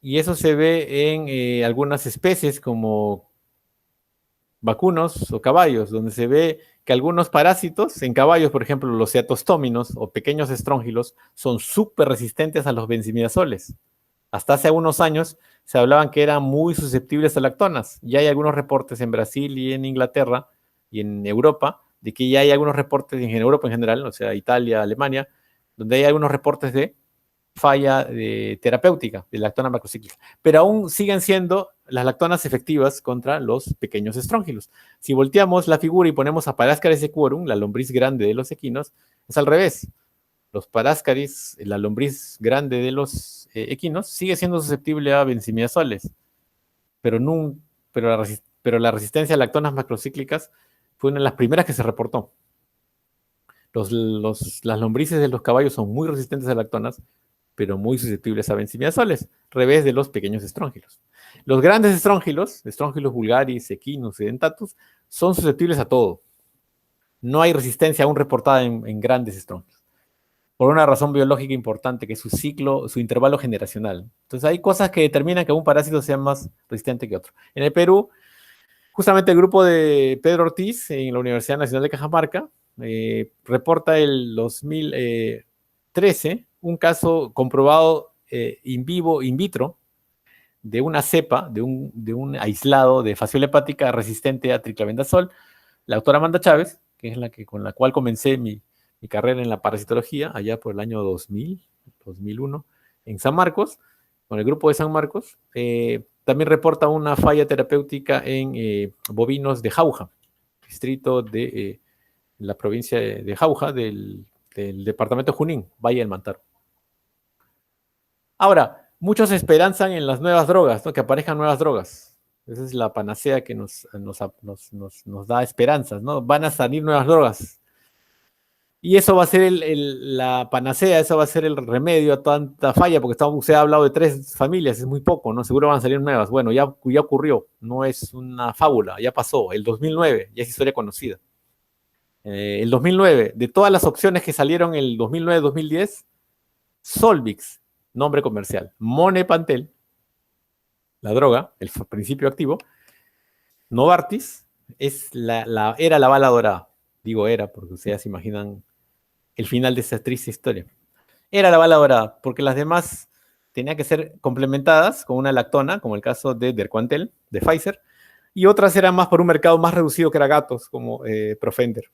Y eso se ve en algunas especies como vacunos o caballos, donde se ve que algunos parásitos, en caballos, por ejemplo, los ceatostóminos o pequeños estróngilos, son súper resistentes a los benzimidazoles. Hasta hace unos años se hablaban que eran muy susceptibles a lactonas. Ya hay algunos reportes en Brasil y en Inglaterra y en Europa, de que ya hay algunos reportes en Europa en general, o sea, Italia, Alemania, donde hay algunos reportes de falla terapéutica de lactona macrocíclica. Pero aún siguen siendo las lactonas efectivas contra los pequeños estróngilos. Si volteamos la figura y ponemos a Parascaris equorum, la lombriz grande de los equinos, es al revés. Los Parascaris, la lombriz grande de los equinos, sigue siendo susceptible a benzimidazoles, pero la resistencia a lactonas macrocíclicas fue una de las primeras que se reportó. Las lombrices de los caballos son muy resistentes a lactonas, pero muy susceptibles a benzimidazoles, revés de los pequeños estróngilos. Los grandes estróngilos, estróngilos vulgaris, equinus y dentatus, son susceptibles a todo. No hay resistencia aún reportada en grandes estróngilos, por una razón biológica importante, que es su ciclo, su intervalo generacional. Entonces hay cosas que determinan que un parásito sea más resistente que otro. En el Perú, justamente el grupo de Pedro Ortiz en la Universidad Nacional de Cajamarca reporta el 2013 un caso comprobado in vitro, de una cepa, de un aislado de fasciola hepática resistente a triclavendazol. La autora Amanda Chávez, que es con la cual comencé mi carrera en la parasitología, allá por el año 2000, 2001, en San Marcos, con el grupo de San Marcos, también reporta una falla terapéutica en bovinos de Jauja, distrito de la provincia de Jauja, del departamento de Junín, Valle del Mantaro. Ahora, muchos esperanzan en las nuevas drogas, ¿no? Que aparezcan nuevas drogas. Esa es la panacea que nos da esperanzas, ¿no? Van a salir nuevas drogas. Y eso va a ser la panacea, eso va a ser el remedio a tanta falla, porque usted ha hablado de 3 familias, es muy poco, ¿no? Seguro van a salir nuevas. Bueno, ya ocurrió, no es una fábula, ya pasó. El 2009, ya es historia conocida. El 2009, de todas las opciones que salieron el 2009-2010, Solvix, nombre comercial, Monepantel, la droga, el principio activo, Novartis, era la bala dorada. Digo era, porque ustedes se imaginan el final de esa triste historia. Era la bala dorada, porque las demás tenían que ser complementadas con una lactona, como el caso de Derquantel, de Pfizer, y otras eran más por un mercado más reducido que era gatos, como Profender.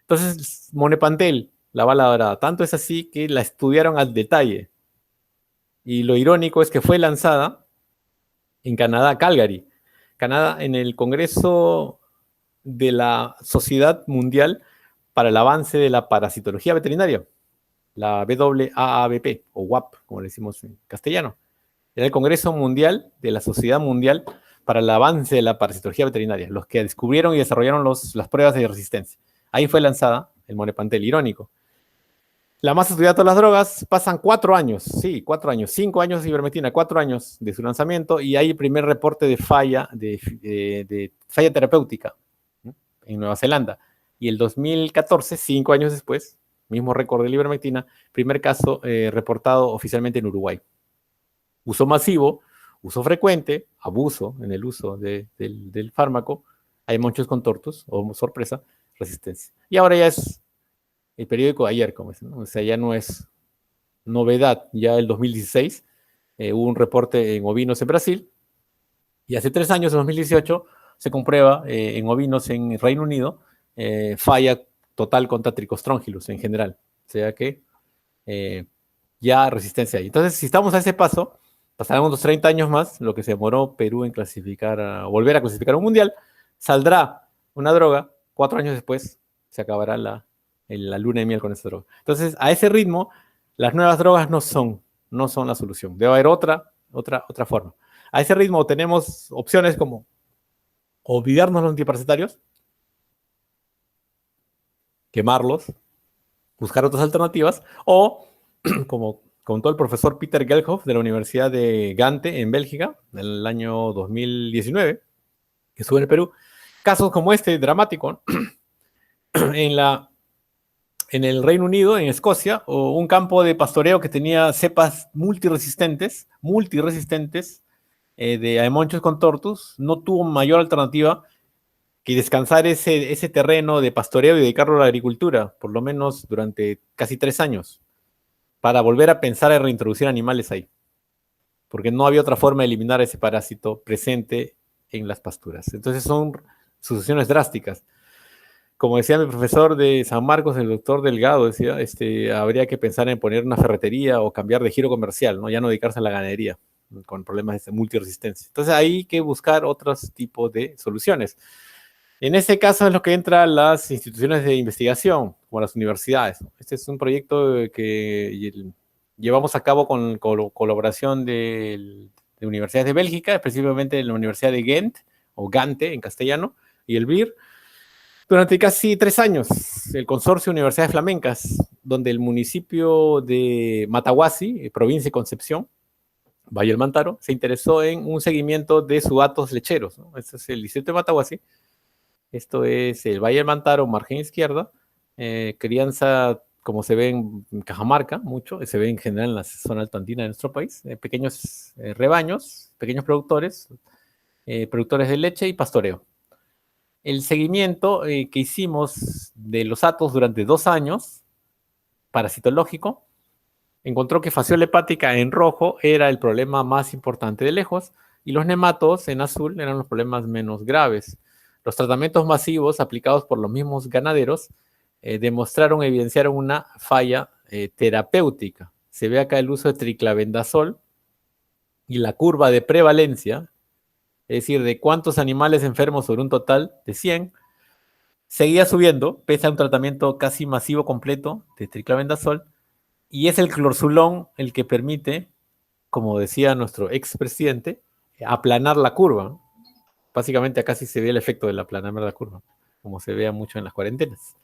Entonces, Monepantel, la bala dorada, tanto es así que la estudiaron al detalle. Y lo irónico es que fue lanzada en Canadá, Calgary, Canadá, en el Congreso de la Sociedad Mundial para el Avance de la Parasitología Veterinaria, la WAABP, o WAP, como le decimos en castellano. Era el Congreso Mundial de la Sociedad Mundial para el Avance de la Parasitología Veterinaria, los que descubrieron y desarrollaron las pruebas de resistencia. Ahí fue lanzada el Monepantel, irónico. La más estudiada de todas las drogas, pasan 4 años, sí, 4 años, 5 años de ivermectina, 4 años de su lanzamiento, y hay el primer reporte de falla, de falla terapéutica, ¿no?, en Nueva Zelanda. Y el 2014, 5 años después, mismo récord de la ivermectina, primer caso reportado oficialmente en Uruguay. Uso masivo, uso frecuente, abuso en el uso del fármaco, hay muchos contortos, o sorpresa, resistencia. Y ahora ya es el periódico de ayer, como dicen, ¿no? O sea, ya no es novedad. Ya el 2016 hubo un reporte en ovinos en Brasil, y hace 3 años, en 2018, se comprueba en ovinos en Reino Unido falla total contra Tricostrongylus en general. O sea que ya resistencia hay. Entonces, si estamos a ese paso, pasarán unos 30 años más, lo que se demoró Perú en clasificar, volver a clasificar a un mundial, saldrá una droga, 4 años después se acabará la luna de miel con esa droga. Entonces, a ese ritmo, las nuevas drogas no son la solución. Debe haber otra forma. A ese ritmo tenemos opciones como olvidarnos los antiparasitarios, quemarlos, buscar otras alternativas, o como contó el profesor Peter Gelhoff de la Universidad de Gante en Bélgica en el año 2019, que estuvo en el Perú, casos como este dramático en el Reino Unido, en Escocia, o un campo de pastoreo que tenía cepas multiresistentes de Aemonchus contortus, no tuvo mayor alternativa que descansar ese terreno de pastoreo y dedicarlo a la agricultura, por lo menos durante casi 3 años, para volver a pensar en reintroducir animales ahí, porque no había otra forma de eliminar ese parásito presente en las pasturas. Entonces son sucesiones drásticas. Como decía mi profesor de San Marcos, el doctor Delgado, decía, habría que pensar en poner una ferretería o cambiar de giro comercial, ¿no? Ya no dedicarse a la ganadería con problemas de multiresistencia. Entonces hay que buscar otros tipos de soluciones. En este caso es lo que entra las instituciones de investigación, como las universidades. Este es un proyecto que llevamos a cabo con colaboración de universidades de Bélgica, específicamente la Universidad de Ghent, o Gante en castellano, y el BIR, durante casi 3 años, el consorcio de universidades flamencas, donde el municipio de Matahuasi, provincia de Concepción, Valle del Mantaro, se interesó en un seguimiento de suatos lecheros, ¿no? Este es el distrito de Matahuasi. Esto es el Valle del Mantaro, margen izquierda. Crianza, como se ve en Cajamarca, mucho, se ve en general en la zona altoandina de nuestro país. Pequeños rebaños, pequeños productores de leche y pastoreo. El seguimiento que hicimos de los atos durante 2 años, parasitológico, encontró que fasciola hepática en rojo era el problema más importante de lejos, y los nematos en azul eran los problemas menos graves. Los tratamientos masivos aplicados por los mismos ganaderos evidenciaron una falla terapéutica. Se ve acá el uso de triclavendazol, y la curva de prevalencia, es decir, de cuántos animales enfermos sobre un total de 100, seguía subiendo, pese a un tratamiento casi masivo completo de triclavendazol, y es el clorzulón el que permite, como decía nuestro expresidente, aplanar la curva. Básicamente acá sí se ve el efecto del aplanar la curva, como se vea mucho en las cuarentenas.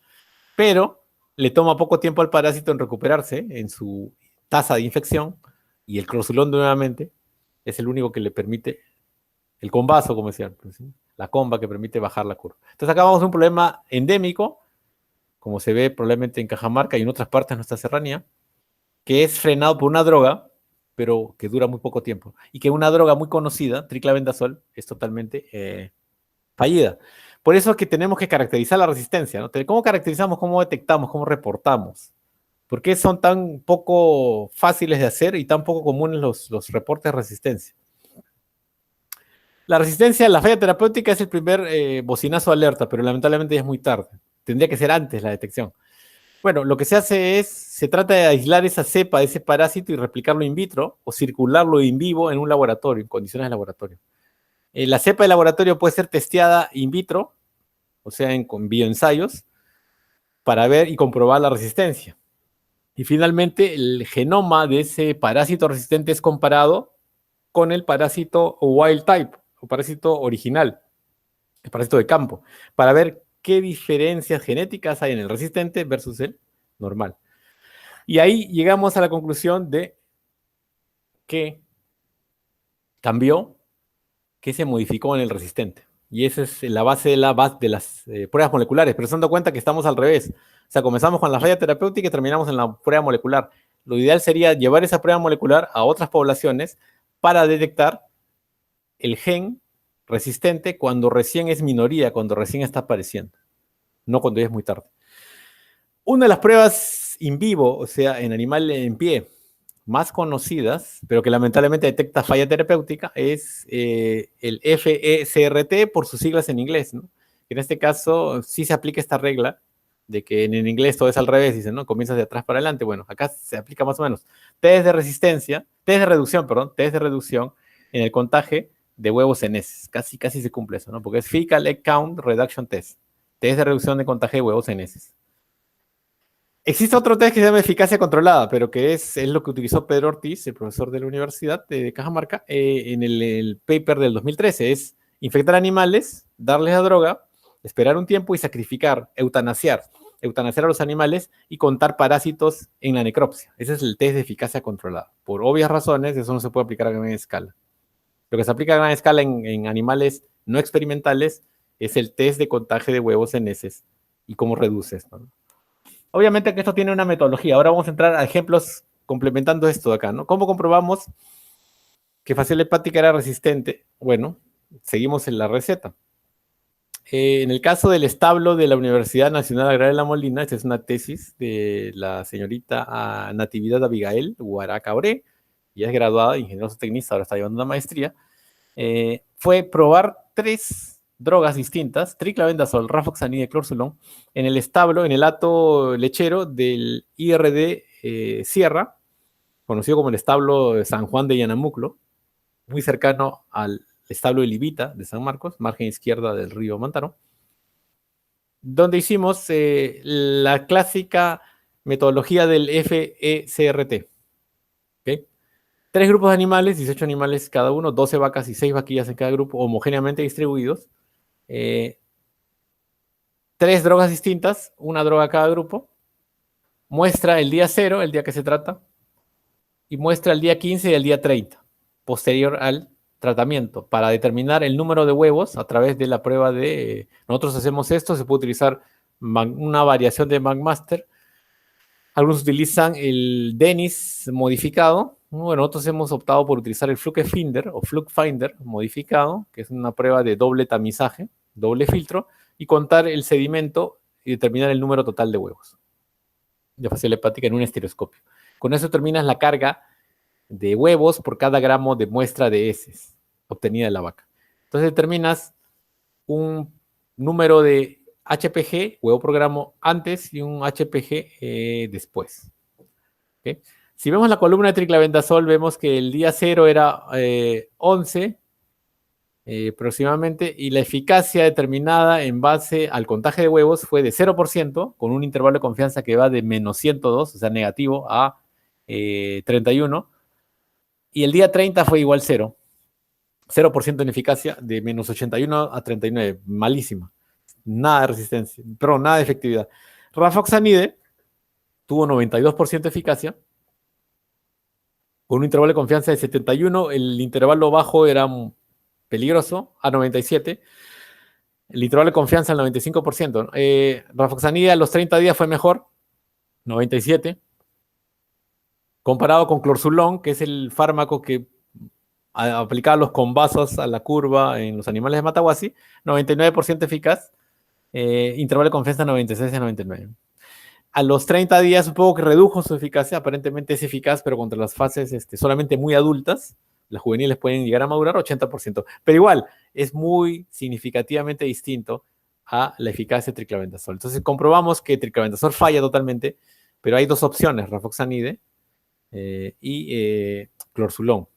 Pero le toma poco tiempo al parásito en recuperarse en su tasa de infección, y el clorzulón nuevamente es el único que le permite, el combazo, como decían, la comba que permite bajar la curva. Entonces acá vamos a un problema endémico, como se ve probablemente en Cajamarca y en otras partes de nuestra serranía, que es frenado por una droga, pero que dura muy poco tiempo, y que una droga muy conocida, triclavendazol, es totalmente fallida. Por eso es que tenemos que caracterizar la resistencia, ¿no? ¿Cómo caracterizamos, cómo detectamos, cómo reportamos? ¿Por qué son tan poco fáciles de hacer y tan poco comunes los reportes de resistencia? La resistencia a la falla terapéutica es el primer bocinazo de alerta, pero lamentablemente ya es muy tarde. Tendría que ser antes la detección. Bueno, lo que se hace se trata de aislar esa cepa, ese parásito, y replicarlo in vitro o circularlo in vivo en un laboratorio, en condiciones de laboratorio. La cepa de laboratorio puede ser testeada in vitro, o sea, con bioensayos, para ver y comprobar la resistencia. Y finalmente, el genoma de ese parásito resistente es comparado con el parásito wild type, o parásito original, el parásito de campo, para ver qué diferencias genéticas hay en el resistente versus el normal. Y ahí llegamos a la conclusión de que cambió, que se modificó en el resistente. Y esa es la base de las pruebas moleculares, pero se dan cuenta que estamos al revés. O sea, comenzamos con la falla terapéutica y terminamos en la prueba molecular. Lo ideal sería llevar esa prueba molecular a otras poblaciones para detectar el gen resistente cuando recién es minoría, cuando recién está apareciendo, no cuando ya es muy tarde. Una de las pruebas in vivo, o sea, en animal en pie, más conocidas, pero que lamentablemente detecta falla terapéutica, es el FECRT por sus siglas en inglés, ¿no? En este caso, sí se aplica esta regla de que en inglés todo es al revés, dicen, ¿no? Comienzas de atrás para adelante. Bueno, acá se aplica más o menos. Test de resistencia, test de reducción, perdón, test de reducción en el contaje de huevos en heces. Casi se cumple eso, ¿no? Porque es Fecal Egg Count Reduction Test. Test de reducción de contaje de huevos en heces. Existe otro test que se llama eficacia controlada, pero que es lo que utilizó Pedro Ortiz, el profesor de la Universidad de Cajamarca, en el paper del 2013. Es infectar animales, darles la droga, esperar un tiempo y sacrificar, eutanasiar a los animales y contar parásitos en la necropsia. Ese es el test de eficacia controlada. Por obvias razones, eso no se puede aplicar a gran escala. Lo que se aplica a gran escala en animales no experimentales es el test de contagio de huevos en heces y cómo reduce esto, ¿no? Obviamente que esto tiene una metodología. Ahora vamos a entrar a ejemplos complementando esto de acá, ¿no? ¿Cómo comprobamos que facil hepática era resistente? Bueno, seguimos en la receta. En el caso del establo de la Universidad Nacional Agraria de La Molina, esta es una tesis de la señorita Natividad Abigail Huaraca Oré, ya es graduada, ingeniero tecnista, ahora está llevando una maestría, fue probar 3 drogas distintas, triclavendazol, rafoxanida y clorzulón, en el establo, en el hato lechero del IRD Sierra, conocido como el establo de San Juan de Yanamuclo, muy cercano al establo de Libita de San Marcos, margen izquierda del río Mantaro, donde hicimos la clásica metodología del FECRT. ¿Okay? 3 grupos de animales, 18 animales cada uno, 12 vacas y 6 vaquillas en cada grupo, homogéneamente distribuidos. 3 drogas distintas, una droga cada grupo. Muestra el día 0, el día que se trata, y muestra el día 15 y el día 30, posterior al tratamiento, para determinar el número de huevos a través de la prueba de... nosotros hacemos esto, se puede utilizar una variación de McMaster. Algunos utilizan el Dennis modificado. Bueno, nosotros hemos optado por utilizar el Fluke Finder o Fluke Finder modificado, que es una prueba de doble tamizaje, doble filtro, y contar el sedimento y determinar el número total de huevos de fascia hepática en un estereoscopio. Con eso determinas la carga de huevos por cada gramo de muestra de heces obtenida de la vaca. Entonces determinas un número de HPG, huevo por gramo, antes y un HPG después. ¿Okay? Si vemos la columna de triclavendazol, vemos que el día 0 era 11 aproximadamente, y la eficacia determinada en base al contagio de huevos fue de 0%, con un intervalo de confianza que va de menos 102, o sea, negativo, a 31, y el día 30 fue igual 0. 0% en eficacia, de menos 81 a 39, malísima. Nada de resistencia, pero nada de efectividad. Rafoxanide tuvo 92% de eficacia, con un intervalo de confianza de 71, el intervalo bajo era peligroso, a 97, el intervalo de confianza al 95%. Rafoxanide a los 30 días fue mejor, 97, comparado con clorzulón, que es el fármaco que aplicarlos con vasos a la curva en los animales de Matahuasi, 99% eficaz, intervalo de confianza 96 a 99. A los 30 días un poco que redujo su eficacia, aparentemente es eficaz, pero contra las fases solamente muy adultas, las juveniles pueden llegar a madurar 80%, pero igual es muy significativamente distinto a la eficacia de triclavendazol. Entonces comprobamos que triclavendazol falla totalmente, pero hay 2 opciones, rafoxanide y clorzulón.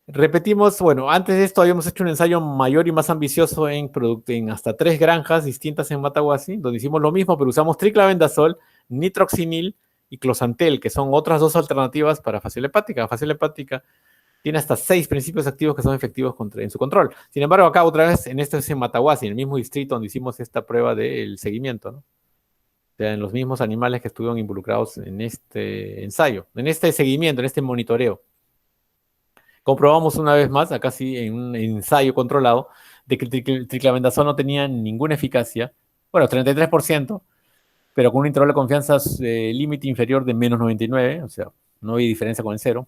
Repetimos, bueno, antes de esto habíamos hecho un ensayo mayor y más ambicioso en hasta 3 granjas distintas en Matahuasi, donde hicimos lo mismo, pero usamos triclavendazol, nitroxinil y closantel, que son otras 2 alternativas para fascia hepática. Fascia hepática tiene hasta 6 principios activos que son efectivos en su control. Sin embargo, acá otra vez, en este es en Matahuasi, en el mismo distrito donde hicimos esta prueba del seguimiento, ¿no? sea, en los mismos animales que estuvieron involucrados en este ensayo, en este seguimiento, en este monitoreo. Comprobamos una vez más, acá sí, en un ensayo controlado, de que el triclamendazol no tenía ninguna eficacia, bueno, 33%, pero con un intervalo de confianza límite inferior de menos 99, o sea, no hay diferencia con el cero.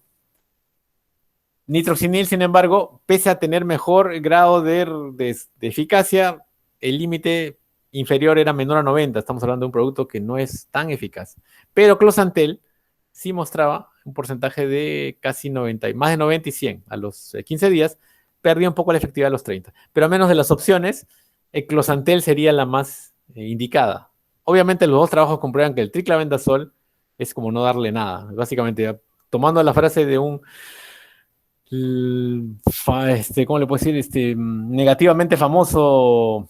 Nitroxinil, sin embargo, pese a tener mejor grado de eficacia, el límite inferior era menor a 90. Estamos hablando de un producto que no es tan eficaz. Pero Closantel sí mostraba un porcentaje de casi 90, más de 90 y 100 a los 15 días. Perdía un poco la efectividad a los 30. Pero a menos de las opciones, el Closantel sería la más indicada. Obviamente los dos trabajos comprueban que el triclavendazol es como no darle nada. Básicamente, tomando la frase de un ¿cómo le puedo decir? Negativamente famoso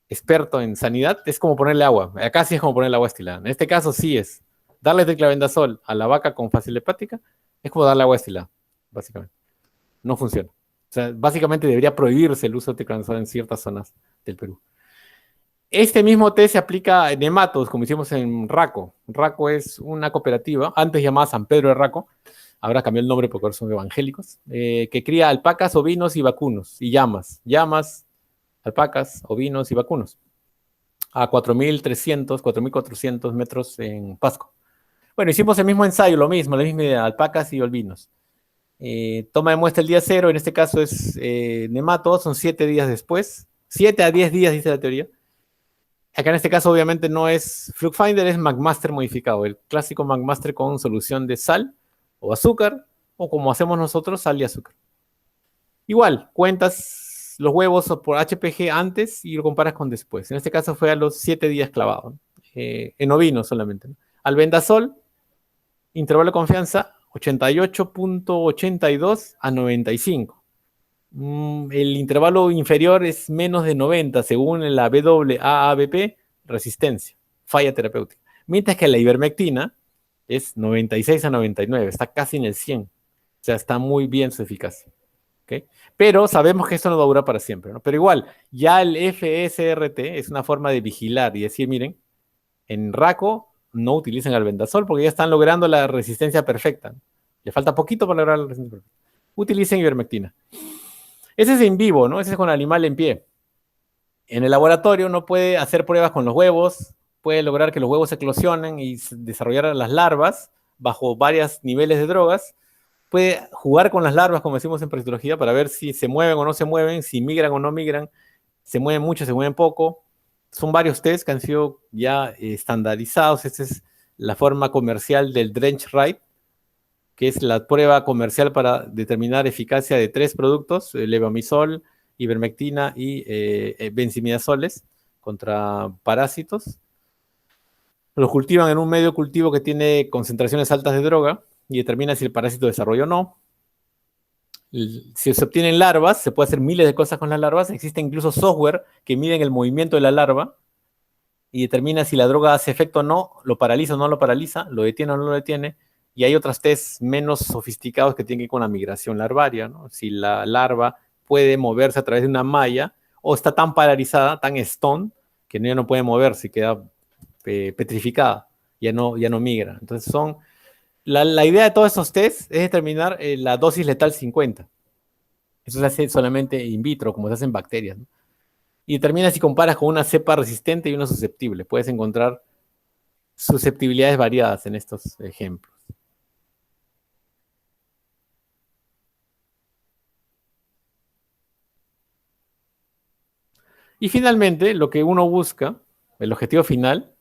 experto en sanidad, es como ponerle agua. Acá sí es como ponerle agua estilada. En este caso sí es. Darle triclavendazol a la vaca con fácil hepática es como darle agua estilada, básicamente. No funciona. O sea, básicamente debería prohibirse el uso de triclavendazol en ciertas zonas del Perú. Este mismo test se aplica en hematos, como hicimos en Raco. Raco es una cooperativa, antes llamada San Pedro de Raco, ahora cambió el nombre porque ahora son evangélicos, que cría alpacas, ovinos y vacunos, y llamas, alpacas, ovinos y vacunos, a 4.300, 4.400 metros en Pasco. Bueno, hicimos el mismo ensayo, lo mismo, la misma idea, alpacas y ovinos. Toma de muestra el día cero, en este caso es nematodos, son 7 días después, 7 a 10 días dice la teoría. Acá en este caso obviamente no es FluxFinder, es McMaster modificado, el clásico McMaster con solución de sal o azúcar, o como hacemos nosotros, sal y azúcar. Igual, cuentas los huevos por HPG antes y lo comparas con después. En este caso fue a los 7 días clavado, en ovinos solamente. Albendazol, intervalo de confianza, 88.82 a 95. El intervalo inferior es menos de 90 según la WAABP, resistencia, falla terapéutica. Mientras que la ivermectina es 96 a 99, está casi en el 100. O sea, está muy bien su eficacia. ¿Okay? Pero sabemos que esto no va a durar para siempre, ¿no? Pero igual, ya el FSRT es una forma de vigilar y decir, miren, en RACO no utilicen albendazol porque ya están logrando la resistencia perfecta. Le falta poquito para lograr la resistencia perfecta. Utilicen ivermectina. Ese es en vivo, ¿no? Ese es con el animal en pie. En el laboratorio no puede hacer pruebas con los huevos, puede lograr que los huevos eclosionen y desarrollar las larvas bajo varios niveles de drogas. Puede jugar con las larvas, como decimos en parasitología, para ver si se mueven o no se mueven, si migran o no migran, se mueven mucho, se mueven poco. Son varios tests que han sido ya estandarizados. Esta es la forma comercial del Drench Rite, que es la prueba comercial para determinar eficacia de 3 productos, levamisol, ivermectina y benzimidazoles contra parásitos. Los cultivan en un medio cultivo que tiene concentraciones altas de droga y determina si el parásito desarrolla o no. Si se obtienen larvas, se puede hacer miles de cosas con las larvas. Existe incluso software que miden el movimiento de la larva y determina si la droga hace efecto o no, lo paraliza o no lo paraliza, lo detiene o no lo detiene. Y hay otros tests menos sofisticados que tienen que ver con la migración larvaria, ¿no? Si la larva puede moverse a través de una malla o está tan paralizada, tan stone, que ya no puede moverse y queda petrificada, ya no migra. Entonces la idea de todos estos tests es determinar la dosis letal 50. Eso se hace solamente in vitro, como se hace en bacterias, ¿no? Y determina si comparas con una cepa resistente y una susceptible. Puedes encontrar susceptibilidades variadas en estos ejemplos. Y finalmente, lo que uno busca, el objetivo final,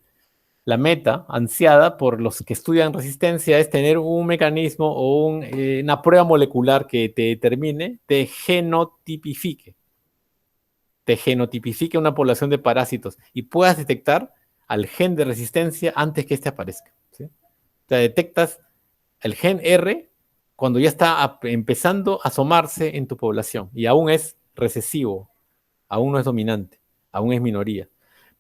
la meta ansiada por los que estudian resistencia es tener un mecanismo o una prueba molecular que te determine, te genotipifique una población de parásitos y puedas detectar al gen de resistencia antes que éste aparezca, ¿sí? O sea, detectas el gen R cuando ya está empezando a asomarse en tu población y aún es recesivo, aún no es dominante, aún es minoría.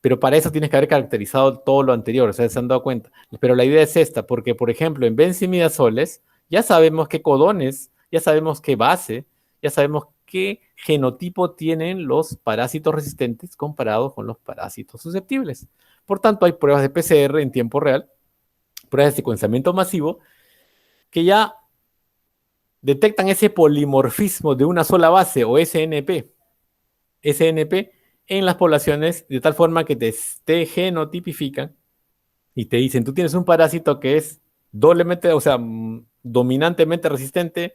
Pero para eso tienes que haber caracterizado todo lo anterior, o sea, se han dado cuenta. Pero la idea es esta, porque, por ejemplo, en benzimidazoles ya sabemos qué codones, ya sabemos qué base, ya sabemos qué genotipo tienen los parásitos resistentes comparados con los parásitos susceptibles. Por tanto, hay pruebas de PCR en tiempo real, pruebas de secuenciamiento masivo, que ya detectan ese polimorfismo de una sola base o SNP en las poblaciones de tal forma que te genotipifican y te dicen, tú tienes un parásito que es doblemente, o sea, dominantemente resistente,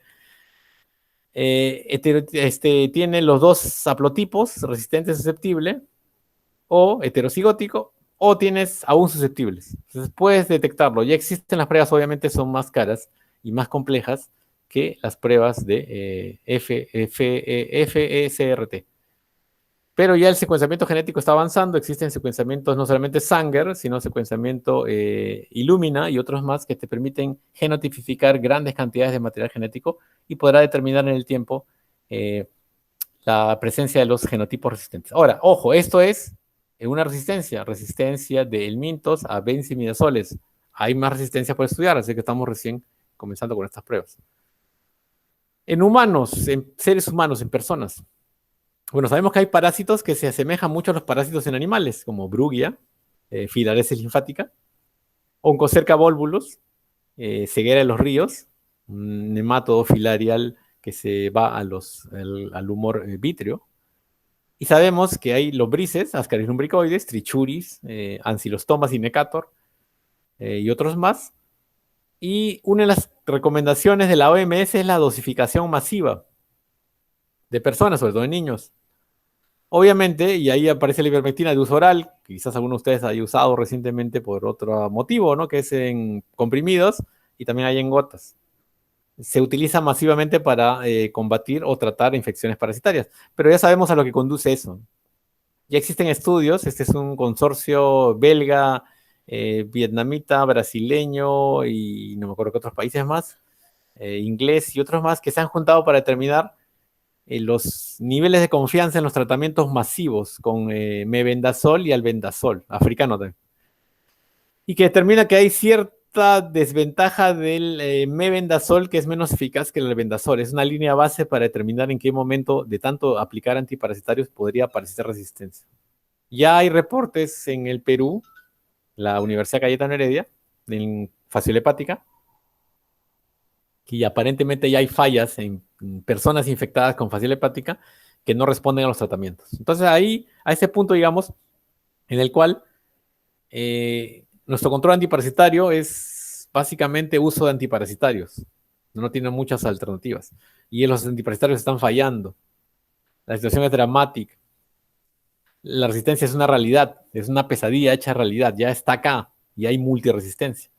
tiene los dos haplotipos, resistente y susceptible, o heterocigótico, o tienes aún susceptibles. Entonces puedes detectarlo. Ya existen las pruebas, obviamente son más caras y más complejas que las pruebas de FECRT. Pero ya el secuenciamiento genético está avanzando, existen secuenciamientos no solamente Sanger, sino secuenciamiento Illumina y otros más que te permiten genotipificar grandes cantidades de material genético y podrá determinar en el tiempo la presencia de los genotipos resistentes. Ahora, ojo, esto es una resistencia de helmintos a benzimidazoles. Hay más resistencia por estudiar, así que estamos recién comenzando con estas pruebas. En humanos, en seres humanos, en personas. Bueno, sabemos que hay parásitos que se asemejan mucho a los parásitos en animales, como Brugia, Filariasis linfática, Oncocerca volvulus, ceguera de los ríos, un nematodo filarial que se va al humor vítreo. Y sabemos que hay lombrices, Ascaris lumbricoides, Trichuris, Ancylostoma sine-cator y otros más. Y una de las recomendaciones de la OMS es la dosificación masiva de personas, sobre todo de niños. Obviamente, y ahí aparece la ivermectina de uso oral, que quizás alguno de ustedes haya usado recientemente por otro motivo, ¿no? Que es en comprimidos y también hay en gotas. Se utiliza masivamente para combatir o tratar infecciones parasitarias, pero ya sabemos a lo que conduce eso. Ya existen estudios, este es un consorcio belga, vietnamita, brasileño y no me acuerdo qué otros países más, inglés y otros más, que se han juntado para determinar los niveles de confianza en los tratamientos masivos con mebendazol y albendazol, africano también. Y que determina que hay cierta desventaja del mebendazol que es menos eficaz que el albendazol. Es una línea base para determinar en qué momento de tanto aplicar antiparasitarios podría aparecer resistencia. Ya hay reportes en el Perú, la Universidad Cayetano Heredia, en fasciole hepática, que aparentemente ya hay fallas en personas infectadas con fasciole hepática que no responden a los tratamientos. Entonces ahí, a ese punto, digamos, en el cual nuestro control antiparasitario es básicamente uso de antiparasitarios. No tiene muchas alternativas. Y los antiparasitarios están fallando. La situación es dramática. La resistencia es una realidad, es una pesadilla hecha realidad, ya está acá y hay multiresistencia.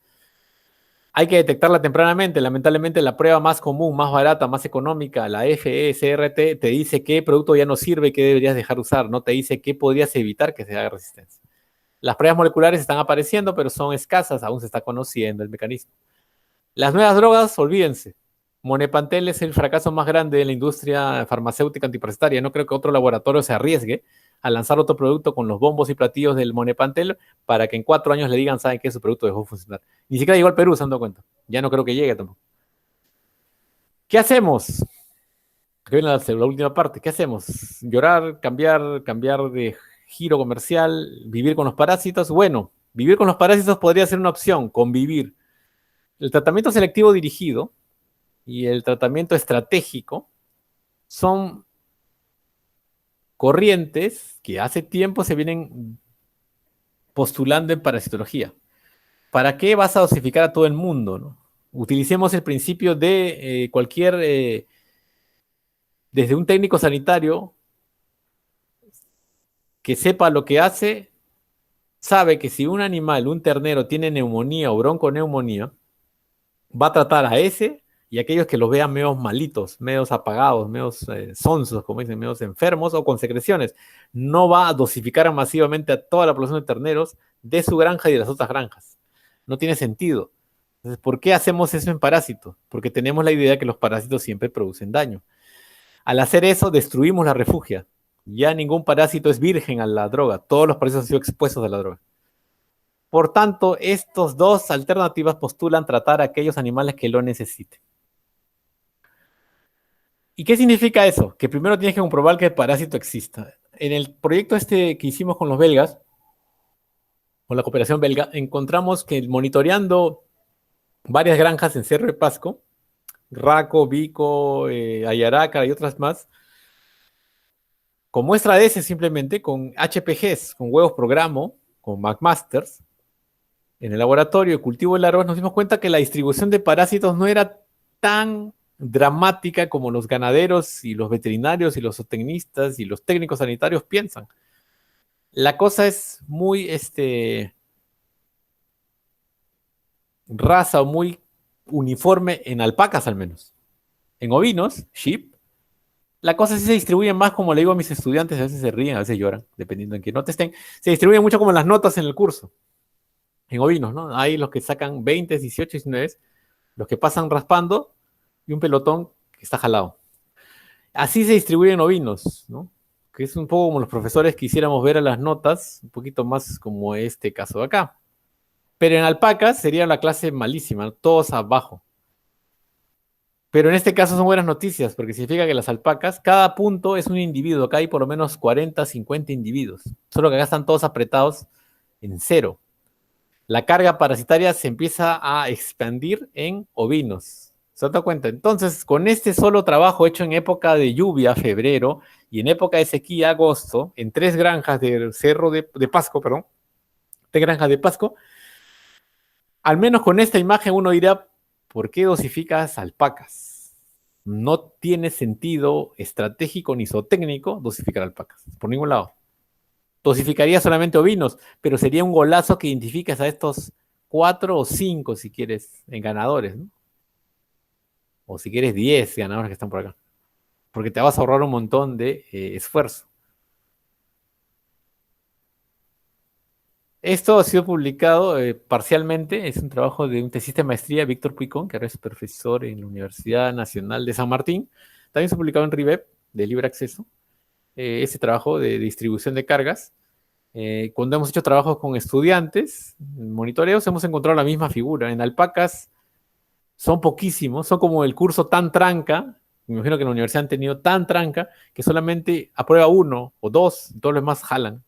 Hay que detectarla tempranamente. Lamentablemente, la prueba más común, más barata, más económica, la FECRT, te dice qué producto ya no sirve y qué deberías dejar usar. No te dice qué podrías evitar que se haga resistencia. Las pruebas moleculares están apareciendo, pero son escasas. Aún se está conociendo el mecanismo. Las nuevas drogas, olvídense. Monepantel es el fracaso más grande de la industria farmacéutica antiparasitaria. No creo que otro laboratorio se arriesgue a lanzar otro producto con los bombos y platillos del Monepantel para que en 4 años le digan, ¿saben qué? Su producto dejó de funcionar. Ni siquiera llegó al Perú, se han dado cuenta. Ya no creo que llegue tampoco. ¿Qué hacemos? Aquí viene la última parte. ¿Qué hacemos? ¿Llorar, cambiar de giro comercial, vivir con los parásitos? Bueno, vivir con los parásitos podría ser una opción, convivir. El tratamiento selectivo dirigido y el tratamiento estratégico son corrientes que hace tiempo se vienen postulando en parasitología. ¿Para qué vas a dosificar a todo el mundo? ¿No? Utilicemos el principio de desde un técnico sanitario que sepa lo que hace, sabe que si un animal, un ternero, tiene neumonía o bronconeumonía, va a tratar a ese y a aquellos que los vean medios malitos, medios apagados, medios sonsos, como dicen, medios enfermos o con secreciones. No va a dosificar masivamente a toda la población de terneros de su granja y de las otras granjas. No tiene sentido. Entonces, ¿por qué hacemos eso en parásitos? Porque tenemos la idea de que los parásitos siempre producen daño. Al hacer eso, destruimos la refugia. Ya ningún parásito es virgen a la droga. Todos los parásitos han sido expuestos a la droga. Por tanto, estos dos alternativas postulan tratar a aquellos animales que lo necesiten. ¿Y qué significa eso? Que primero tienes que comprobar que el parásito exista. En el proyecto este que hicimos con los belgas, con la cooperación belga, encontramos que monitoreando varias granjas en Cerro de Pasco, Raco, Vico, Ayaraca y otras más, con muestra de ese simplemente, con HPGs, con huevos programo, con McMasters, en el laboratorio de cultivo de larvas, nos dimos cuenta que la distribución de parásitos no era tan dramática como los ganaderos y los veterinarios y los zootecnistas y los técnicos sanitarios piensan. La cosa es muy rasa o muy uniforme en alpacas al menos. En ovinos, sheep, la cosa sí se distribuye más como le digo a mis estudiantes, a veces se ríen, a veces lloran, dependiendo en qué nota estén. Se distribuye mucho como las notas en el curso. En ovinos, ¿no? Hay los que sacan 20, 18, 19, los que pasan raspando y un pelotón que está jalado. Así se distribuyen ovinos, ¿no? Que es un poco como los profesores quisiéramos ver a las notas, un poquito más como este caso de acá. Pero en alpacas sería la clase malísima, ¿no? Todos abajo. Pero en este caso son buenas noticias, porque significa que las alpacas, cada punto es un individuo. Acá hay por lo menos 40, 50 individuos. Solo que acá están todos apretados en cero. La carga parasitaria se empieza a expandir en ovinos. ¿Se da cuenta? Entonces, con este solo trabajo hecho en época de lluvia, febrero, y en época de sequía, agosto, en 3 granjas del Cerro de Pasco, perdón, 3 granjas de Pasco, al menos con esta imagen uno dirá, ¿por qué dosificas alpacas? No tiene sentido estratégico ni zootécnico dosificar alpacas, por ningún lado. Dosificaría solamente ovinos, pero sería un golazo que identifiques a estos 4 o 5, si quieres, en ganadores, ¿no? O si quieres 10 ganadores que están por acá. Porque te vas a ahorrar un montón de esfuerzo. Esto ha sido publicado parcialmente, es un trabajo de un tesista de maestría, Víctor Puicón, que ahora es profesor en la Universidad Nacional de San Martín. También se ha publicado en RIVEP, de libre acceso, ese trabajo de distribución de cargas. Cuando hemos hecho trabajos con estudiantes, monitoreos, hemos encontrado la misma figura. En alpacas son poquísimos, son como el curso tan tranca, me imagino que en la universidad han tenido tan tranca, que solamente aprueba 1 o 2, todos los demás jalan.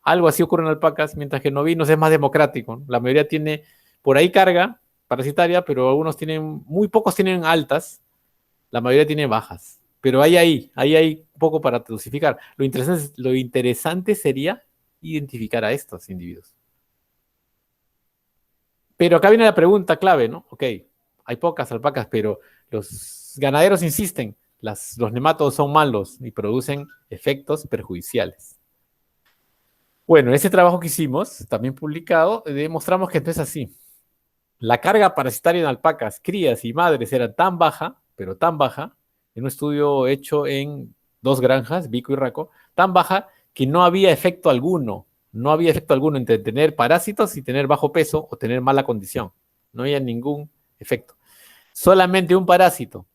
Algo así ocurre en alpacas, mientras que en ovinos es más democrático, ¿no? La mayoría tiene por ahí carga parasitaria, pero algunos tienen, muy pocos tienen altas, la mayoría tiene bajas. Pero ahí hay poco para dosificar. Lo interesante sería identificar a estos individuos. Pero acá viene la pregunta clave, ¿no? Ok, hay pocas alpacas, pero los ganaderos insisten, los nematodos son malos y producen efectos perjudiciales. Bueno, ese trabajo que hicimos, también publicado, demostramos que no es así. La carga parasitaria en alpacas, crías y madres era tan baja, pero tan baja, en un estudio hecho en 2 granjas, Vico y Raco, tan baja que no había efecto alguno. No había efecto alguno entre tener parásitos y tener bajo peso o tener mala condición. No había ningún efecto. Solamente un parásito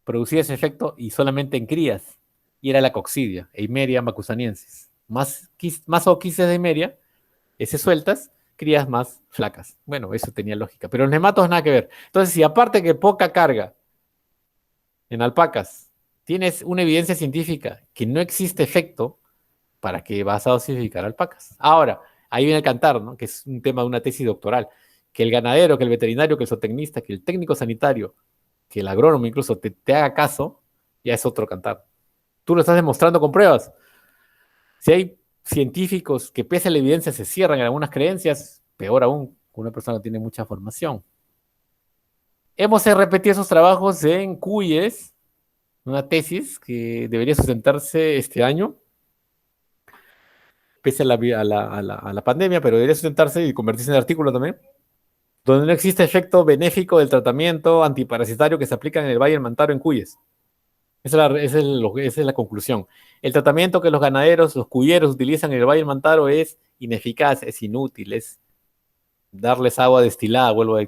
producía ese efecto y solamente en crías. Y era la coccidia, Eimeria macusaniensis. Más oquistes de Eimeria, ese sueltas, crías más flacas. Bueno, eso tenía lógica. Pero los nematos nada que ver. Entonces, si aparte que poca carga en alpacas, tienes una evidencia científica que no existe efecto, ¿para qué vas a dosificar alpacas? Ahora, ahí viene el cantar, ¿no? Que es un tema de una tesis doctoral. Que el ganadero, que el veterinario, que el zootecnista, que el técnico sanitario, que el agrónomo incluso te haga caso, ya es otro cantar. Tú lo estás demostrando con pruebas. Si hay científicos que pese a la evidencia se cierran en algunas creencias, peor aún, una persona que tiene mucha formación. Hemos repetido esos trabajos en Cuyes, una tesis que debería sustentarse este año, pese a la pandemia, pero debería sustentarse y convertirse en artículo también, donde no existe efecto benéfico del tratamiento antiparasitario que se aplica en el Valle del Mantaro en Cuyes. Esa es la conclusión. El tratamiento que los ganaderos, los cuyeros utilizan en el Valle del Mantaro es ineficaz, es inútil, es darles agua destilada. Vuelvo a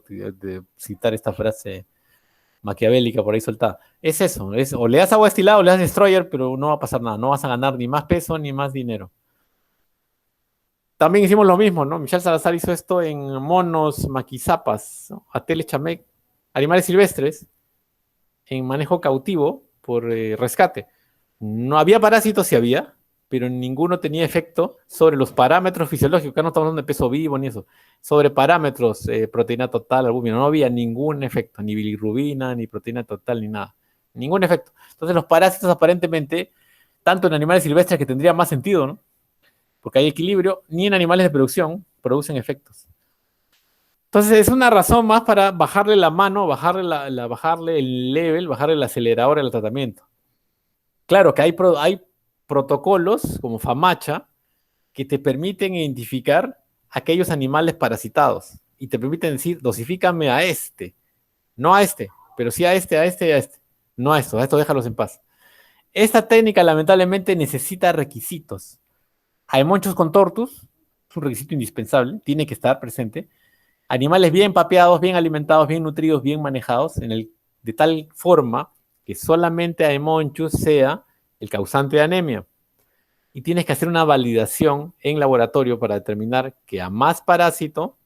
citar esta frase maquiavélica por ahí soltada. Es eso, o le das agua destilada o le das destroyer, pero no va a pasar nada, no vas a ganar ni más peso ni más dinero. También hicimos lo mismo, ¿no? Michel Salazar hizo esto en monos, maquizapas, ¿no? Ateles chamec, animales silvestres, en manejo cautivo, rescate. No había parásitos, sí había, pero ninguno tenía efecto sobre los parámetros fisiológicos. Acá no estamos hablando de peso vivo ni eso. Sobre parámetros, proteína total, albúmina, no había ningún efecto, ni bilirrubina, ni proteína total, ni nada. Ningún efecto. Entonces los parásitos aparentemente, tanto en animales silvestres que tendría más sentido, ¿no? Porque hay equilibrio, ni en animales de producción producen efectos. Entonces es una razón más para bajarle la mano, bajarle el level, bajarle el acelerador al tratamiento. Claro que hay protocolos como FAMACHA que te permiten identificar aquellos animales parasitados y te permiten decir, dosifícame a este, no a este, pero sí a este, a este y a este. No a esto déjalos en paz. Esta técnica lamentablemente necesita requisitos. Hay monchos con tortus, es un requisito indispensable, tiene que estar presente. Animales bien papeados, bien alimentados, bien nutridos, bien manejados, de tal forma que solamente Aemonchus sea el causante de anemia. Y tienes que hacer una validación en laboratorio para determinar que a más parásito,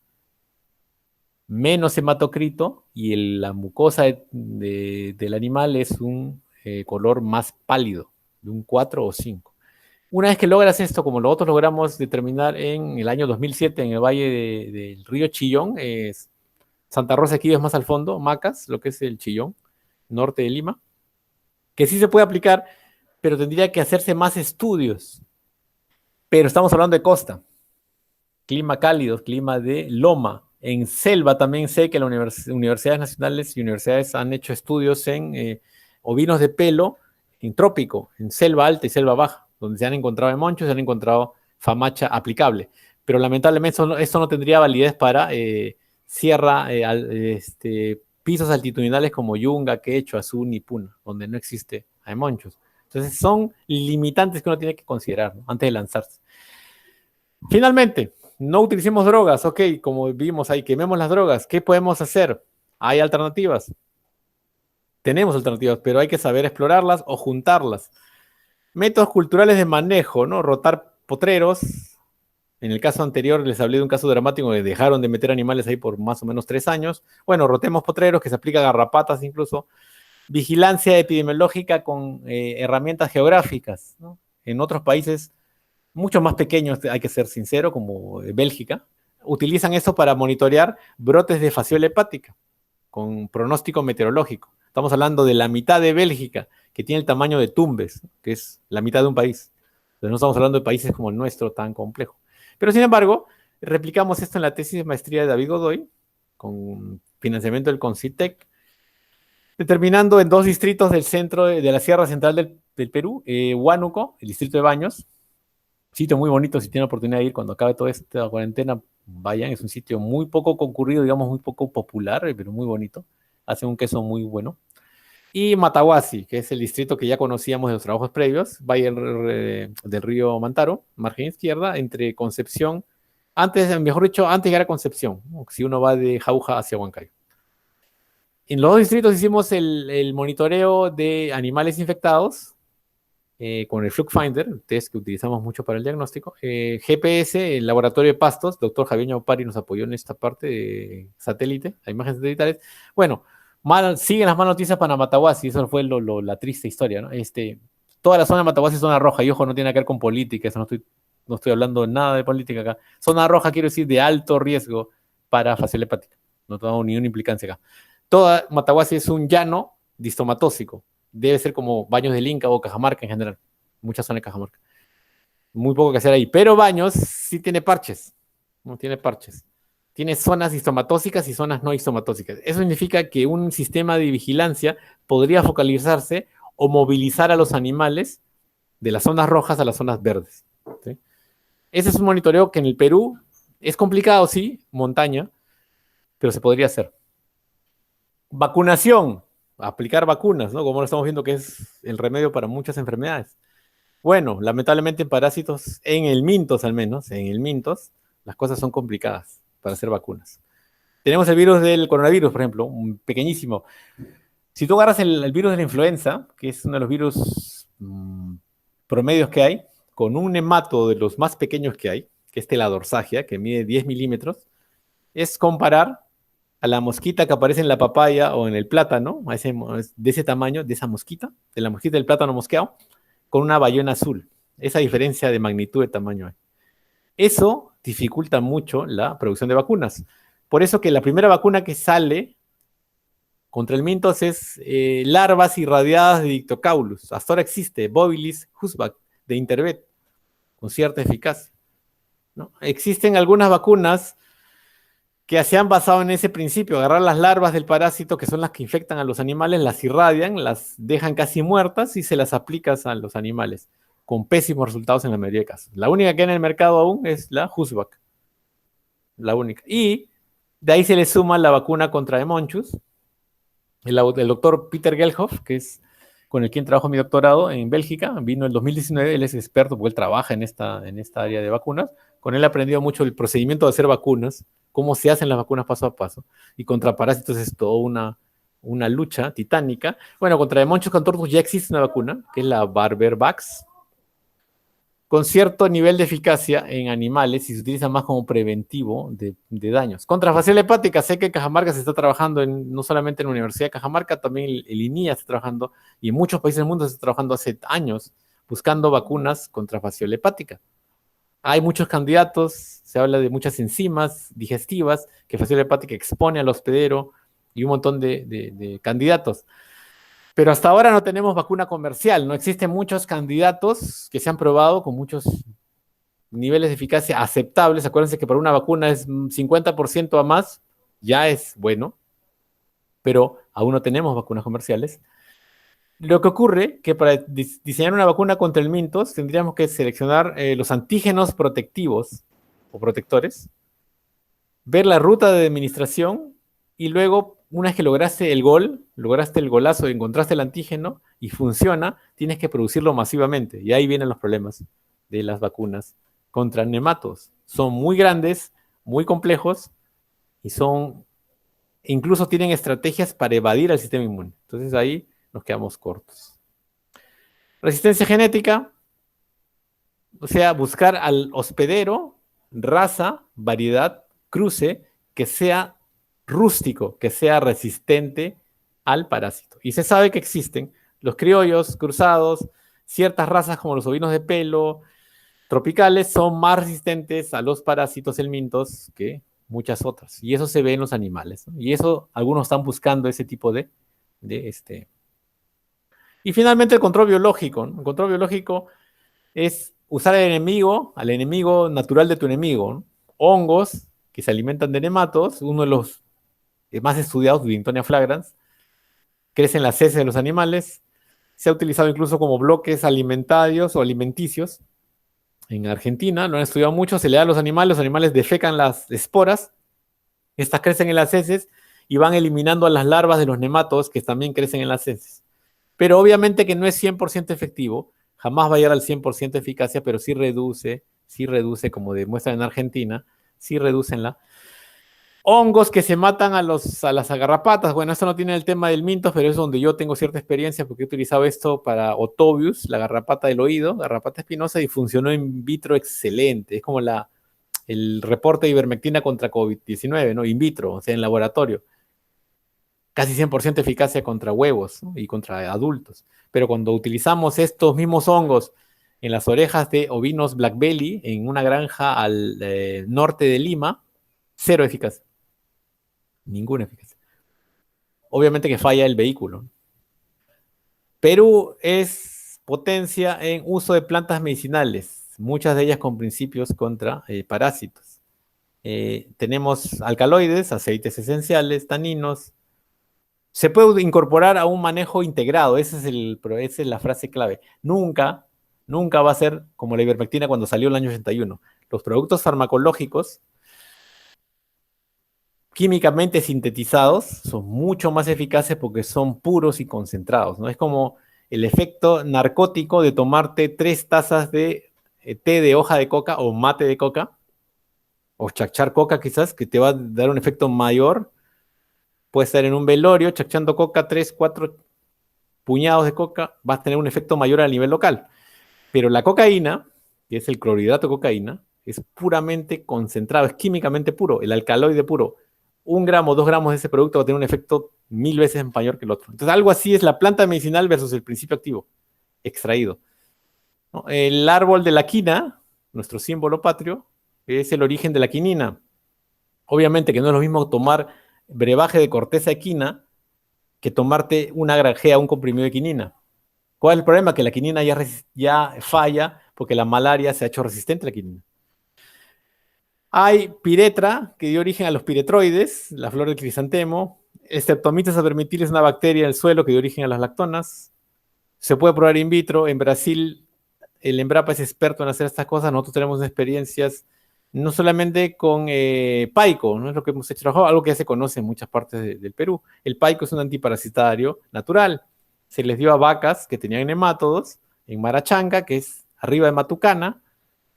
menos hematocrito y la mucosa del animal es un color más pálido, de un 4 o 5. Una vez que logras esto, como nosotros logramos determinar en el año 2007 en el valle del río Chillón, Santa Rosa aquí es más al fondo, Macas, lo que es el Chillón, norte de Lima, que sí se puede aplicar, pero tendría que hacerse más estudios. Pero estamos hablando de costa, clima cálido, clima de loma. En selva también sé que las universidades nacionales y universidades han hecho estudios en ovinos de pelo en trópico, en selva alta y selva baja, donde se han encontrado en monchos, se han encontrado famacha aplicable. Pero lamentablemente eso no tendría validez para pisos altitudinales como Yunga, Quechua, Azul y Puna, donde no existe monchos. Entonces son limitantes que uno tiene que considerar, ¿no?, antes de lanzarse. Finalmente, no utilicemos drogas. Ok, como vimos ahí, quememos las drogas. ¿Qué podemos hacer? Hay alternativas. Tenemos alternativas, pero hay que saber explorarlas o juntarlas. Métodos culturales de manejo, ¿no? Rotar potreros. En el caso anterior les hablé de un caso dramático que dejaron de meter animales ahí por más o menos 3 años. Bueno, rotemos potreros, que se aplica a garrapatas incluso. Vigilancia epidemiológica con herramientas geográficas, ¿no? En otros países mucho más pequeños, hay que ser sincero, como Bélgica, utilizan eso para monitorear brotes de fasciola hepática con pronóstico meteorológico. Estamos hablando de la mitad de Bélgica, que tiene el tamaño de Tumbes, que es la mitad de un país. Entonces no estamos hablando de países como el nuestro tan complejo. Pero sin embargo, replicamos esto en la tesis de maestría de David Godoy, con financiamiento del CONCITEC, determinando en 2 distritos del centro de la Sierra Central del Perú, Huánuco, el distrito de Baños, sitio muy bonito, si tienen oportunidad de ir cuando acabe toda esta cuarentena, vayan, es un sitio muy poco concurrido, digamos muy poco popular, pero muy bonito, hace un queso muy bueno. Y Matahuasi, que es el distrito que ya conocíamos de los trabajos previos, valle del río Mantaro, margen izquierda, entre Concepción, mejor dicho, antes de llegar a Concepción, si uno va de Jauja hacia Huancayo. En los 2 distritos hicimos el monitoreo de animales infectados, con el Flux Finder, el test que utilizamos mucho para el diagnóstico. GPS, el laboratorio de pastos, doctor Javier Ñaupari nos apoyó en esta parte de satélite, a imágenes satelitales. Bueno, siguen las malas noticias para Matahuasi, eso fue la triste historia, ¿no? Toda la zona de Matahuasi es zona roja, y ojo, no tiene que ver con política, eso no estoy hablando nada de política acá. Zona roja quiero decir de alto riesgo para fasciola hepática, no tengo ni una implicancia acá. Toda Matahuasi es un llano distomatóxico, debe ser como Baños del Inca o Cajamarca en general. Muchas zonas de Cajamarca. Muy poco que hacer ahí. Pero Baños sí tiene parches. No tiene parches. Tiene zonas histomatóxicas y zonas no histomatóxicas. Eso significa que un sistema de vigilancia podría focalizarse o movilizar a los animales de las zonas rojas a las zonas verdes. ¿Sí? Ese es un monitoreo que en el Perú es complicado, sí, montaña, pero se podría hacer. Vacunación, aplicar vacunas, ¿no? Como lo estamos viendo que es el remedio para muchas enfermedades. Bueno, lamentablemente en parásitos, en el Mintos al menos, en el Mintos, las cosas son complicadas para hacer vacunas. Tenemos el virus del coronavirus, por ejemplo, un pequeñísimo. Si tú agarras el virus de la influenza, que es uno de los virus promedios que hay, con un nemato de los más pequeños que hay, que es la dorsagia, que mide 10 milímetros, es comparar a la mosquita que aparece en la papaya o en el plátano, de ese tamaño, de esa mosquita, de la mosquita del plátano mosqueado, con una bayona azul. Esa diferencia de magnitud de tamaño hay. Eso dificulta mucho la producción de vacunas. Por eso que la primera vacuna que sale contra el mintos es larvas irradiadas de Dictocaulus. Hasta ahora existe Bovilis husbach de Intervet, con cierta eficacia, ¿no? Existen algunas vacunas que se han basado en ese principio, agarrar las larvas del parásito, que son las que infectan a los animales, las irradian, las dejan casi muertas y se las aplicas a los animales, con pésimos resultados en la mayoría de casos. La única que hay en el mercado aún es la husbach, la única. Y de ahí se le suma la vacuna contra Hemonchus, el doctor Peter Gelhoff, que es con el quien trabajo mi doctorado en Bélgica, vino en el 2019, él es experto porque él trabaja en esta área de vacunas. Con él he aprendido mucho el procedimiento de hacer vacunas, cómo se hacen las vacunas paso a paso, y contra parásitos es toda una lucha titánica. Bueno, contra Hemonchus contortus ya existe una vacuna, que es la Barbervax, con cierto nivel de eficacia en animales y se utiliza más como preventivo de daños. Contra fasciole hepática, sé que Cajamarca se está trabajando, no solamente en la Universidad de Cajamarca, también el INIA está trabajando, y en muchos países del mundo se está trabajando hace años buscando vacunas contra fasciole hepática. Hay muchos candidatos, se habla de muchas enzimas digestivas que fasciole hepática expone al hospedero y un montón de candidatos. Pero hasta ahora no tenemos vacuna comercial, no existen muchos candidatos que se han probado con muchos niveles de eficacia aceptables. Acuérdense que para una vacuna es 50% a más, ya es bueno, pero aún no tenemos vacunas comerciales. Lo que ocurre que para diseñar una vacuna contra el mintos tendríamos que seleccionar los antígenos protectivos o protectores, ver la ruta de administración y luego, una vez que lograste el golazo, encontraste el antígeno y funciona, tienes que producirlo masivamente. Y ahí vienen los problemas de las vacunas contra nematos. Son muy grandes, muy complejos y incluso tienen estrategias para evadir al sistema inmune. Entonces ahí nos quedamos cortos. Resistencia genética, o sea, buscar al hospedero, raza, variedad, cruce, que sea rústico, que sea resistente al parásito. Y se sabe que existen los criollos, cruzados, ciertas razas como los ovinos de pelo, tropicales, son más resistentes a los parásitos helmintos que muchas otras. Y eso se ve en los animales, ¿no? Y eso, algunos están buscando ese tipo de Y finalmente el control biológico, ¿no? El control biológico es usar al enemigo natural de tu enemigo, ¿no? Hongos que se alimentan de nematos, uno de los más estudiados, Duintonia flagrans, crece en las heces de los animales, se ha utilizado incluso como bloques alimentarios o alimenticios. En Argentina lo han estudiado mucho, se le da a los animales defecan las esporas, estas crecen en las heces y van eliminando a las larvas de los nematos que también crecen en las heces. Pero obviamente que no es 100% efectivo, jamás va a llegar al 100% de eficacia, pero sí reduce, como demuestran en Argentina, sí reducen la hongos que se matan a las garrapatas. Bueno, esto no tiene el tema del mintos, pero es donde yo tengo cierta experiencia porque he utilizado esto para Otobius, la garrapata del oído, garrapata espinosa, y funcionó in vitro excelente. Es como el reporte de ivermectina contra COVID-19, ¿no? In vitro, o sea, en laboratorio. Casi 100% eficacia contra huevos, ¿no? Y contra adultos. Pero cuando utilizamos estos mismos hongos en las orejas de ovinos black belly en una granja al norte de Lima, cero eficacia. Ninguna eficacia. Obviamente que falla el vehículo. Perú es potencia en uso de plantas medicinales, muchas de ellas con principios contra parásitos. Tenemos alcaloides, aceites esenciales, taninos. Se puede incorporar a un manejo integrado, esa es la frase clave. Nunca va a ser como la ivermectina cuando salió en el año 81. Los productos farmacológicos químicamente sintetizados son mucho más eficaces porque son puros y concentrados, ¿no? Es como el efecto narcótico de tomarte 3 tazas de té de hoja de coca o mate de coca, o chachar coca quizás, que te va a dar un efecto mayor. Puedes estar en un velorio chachando coca, 3, 4 puñados de coca, vas a tener un efecto mayor a nivel local. Pero la cocaína, que es el clorhidrato de cocaína, es puramente concentrado, es químicamente puro, el alcaloide puro. 1 gramo, 2 gramos de ese producto va a tener un efecto 1000 veces mayor que el otro. Entonces, algo así es la planta medicinal versus el principio activo extraído, ¿no? El árbol de la quina, nuestro símbolo patrio, es el origen de la quinina. Obviamente que no es lo mismo tomar brebaje de corteza de quina que tomarte una granjea, un comprimido de quinina. ¿Cuál es el problema? Que la quinina ya falla porque la malaria se ha hecho resistente a la quinina. Hay piretra, que dio origen a los piretroides, la flor del crisantemo. Streptomyces avermitilis es una bacteria en el suelo que dio origen a las lactonas. Se puede probar in vitro. En Brasil, el Embrapa es experto en hacer estas cosas. Nosotros tenemos experiencias no solamente con paico, no es lo que hemos hecho, algo que ya se conoce en muchas partes del Perú. El paico es un antiparasitario natural. Se les dio a vacas que tenían nemátodos en Marachanga, que es arriba de Matucana,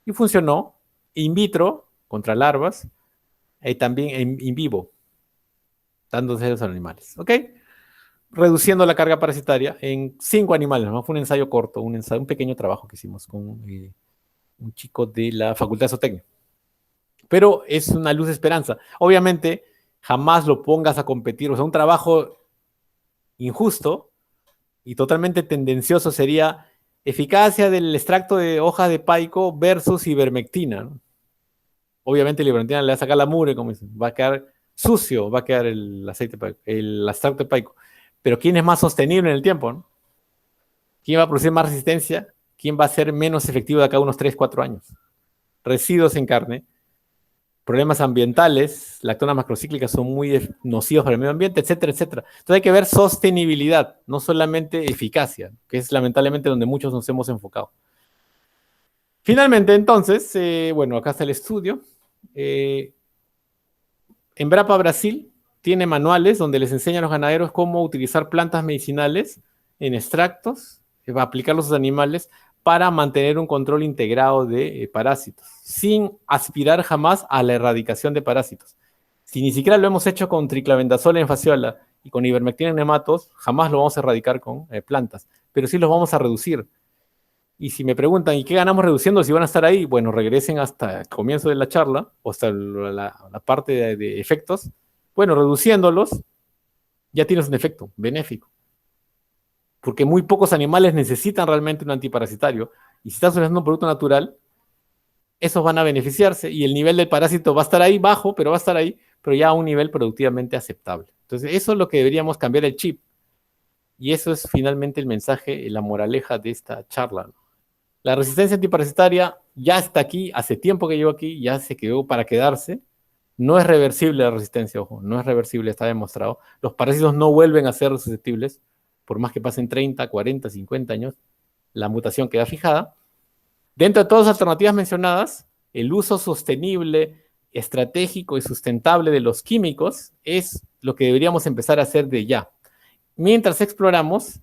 y funcionó in vitro contra larvas y también in vivo, dándose a los animales. ¿Ok? Reduciendo la carga parasitaria en 5 animales, ¿no? Fue un ensayo corto, un pequeño trabajo que hicimos con un chico de la Facultad de Zootecnia. Pero es una luz de esperanza. Obviamente, jamás lo pongas a competir. O sea, un trabajo injusto y totalmente tendencioso sería eficacia del extracto de hojas de paico versus ivermectina, ¿no? Obviamente la ivermectina le va a sacar la mugre, como dicen, va a quedar sucio, va a quedar el aceite de paico, el extracto de paico. Pero ¿quién es más sostenible en el tiempo, ¿no? ¿Quién va a producir más resistencia? ¿Quién va a ser menos efectivo de acá a unos 3, 4 años? Residuos en carne, problemas ambientales, lactonas macrocíclicas son muy nocivos para el medio ambiente, etcétera, etcétera. Entonces hay que ver sostenibilidad, no solamente eficacia, que es lamentablemente donde muchos nos hemos enfocado. Finalmente, entonces, bueno, acá está el estudio. Embrapa Brasil tiene manuales donde les enseña a los ganaderos cómo utilizar plantas medicinales en extractos, va a aplicarlos a los animales para mantener un control integrado de parásitos, sin aspirar jamás a la erradicación de parásitos. Si ni siquiera lo hemos hecho con triclavendazol en fasciola y con ivermectina en nematos, jamás lo vamos a erradicar con plantas, pero sí los vamos a reducir. Y si me preguntan, ¿y qué ganamos reduciendo si van a estar ahí? Bueno, regresen hasta el comienzo de la charla, o hasta la parte de efectos. Bueno, reduciéndolos, ya tienes un efecto benéfico. Porque muy pocos animales necesitan realmente un antiparasitario. Y si estás utilizando un producto natural, esos van a beneficiarse y el nivel del parásito va a estar ahí bajo, pero va a estar ahí, pero ya a un nivel productivamente aceptable. Entonces, eso es lo que deberíamos cambiar el chip. Y eso es finalmente el mensaje, la moraleja de esta charla, ¿no? La resistencia antiparasitaria ya está aquí, hace tiempo que llegó aquí, ya se quedó para quedarse. No es reversible la resistencia, ojo, no es reversible, está demostrado. Los parásitos no vuelven a ser susceptibles, por más que pasen 30, 40, 50 años, la mutación queda fijada. Dentro de todas las alternativas mencionadas, el uso sostenible, estratégico y sustentable de los químicos es lo que deberíamos empezar a hacer de ya. Mientras exploramos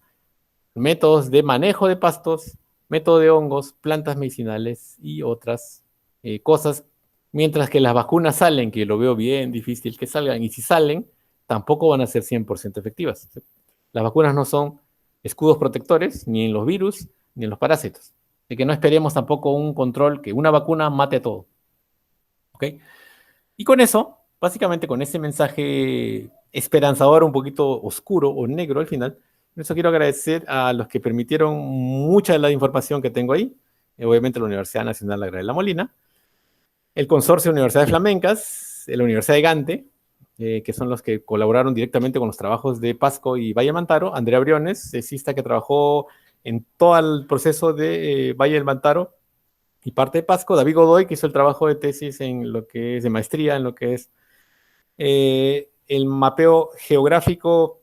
métodos de manejo de pastos, método de hongos, plantas medicinales y otras cosas, mientras que las vacunas salen, que lo veo bien difícil que salgan, y si salen, tampoco van a ser 100% efectivas. Las vacunas no son escudos protectores, ni en los virus, ni en los parásitos. De que no esperemos tampoco un control, que una vacuna mate a todo. ¿Ok? Y con eso, básicamente con ese mensaje esperanzador, un poquito oscuro o negro al final, por eso quiero agradecer a los que permitieron mucha de la información que tengo ahí. Obviamente la Universidad Nacional Agraria de La Molina, el Consorcio de Universidades Flamencas, la Universidad de Gante, que son los que colaboraron directamente con los trabajos de Pasco y Valle Mantaro, Andrea Briones, cesista que trabajó en todo el proceso de Valle del Mantaro y parte de Pasco, David Godoy, que hizo el trabajo de tesis en lo que es de maestría, en lo que es el mapeo geográfico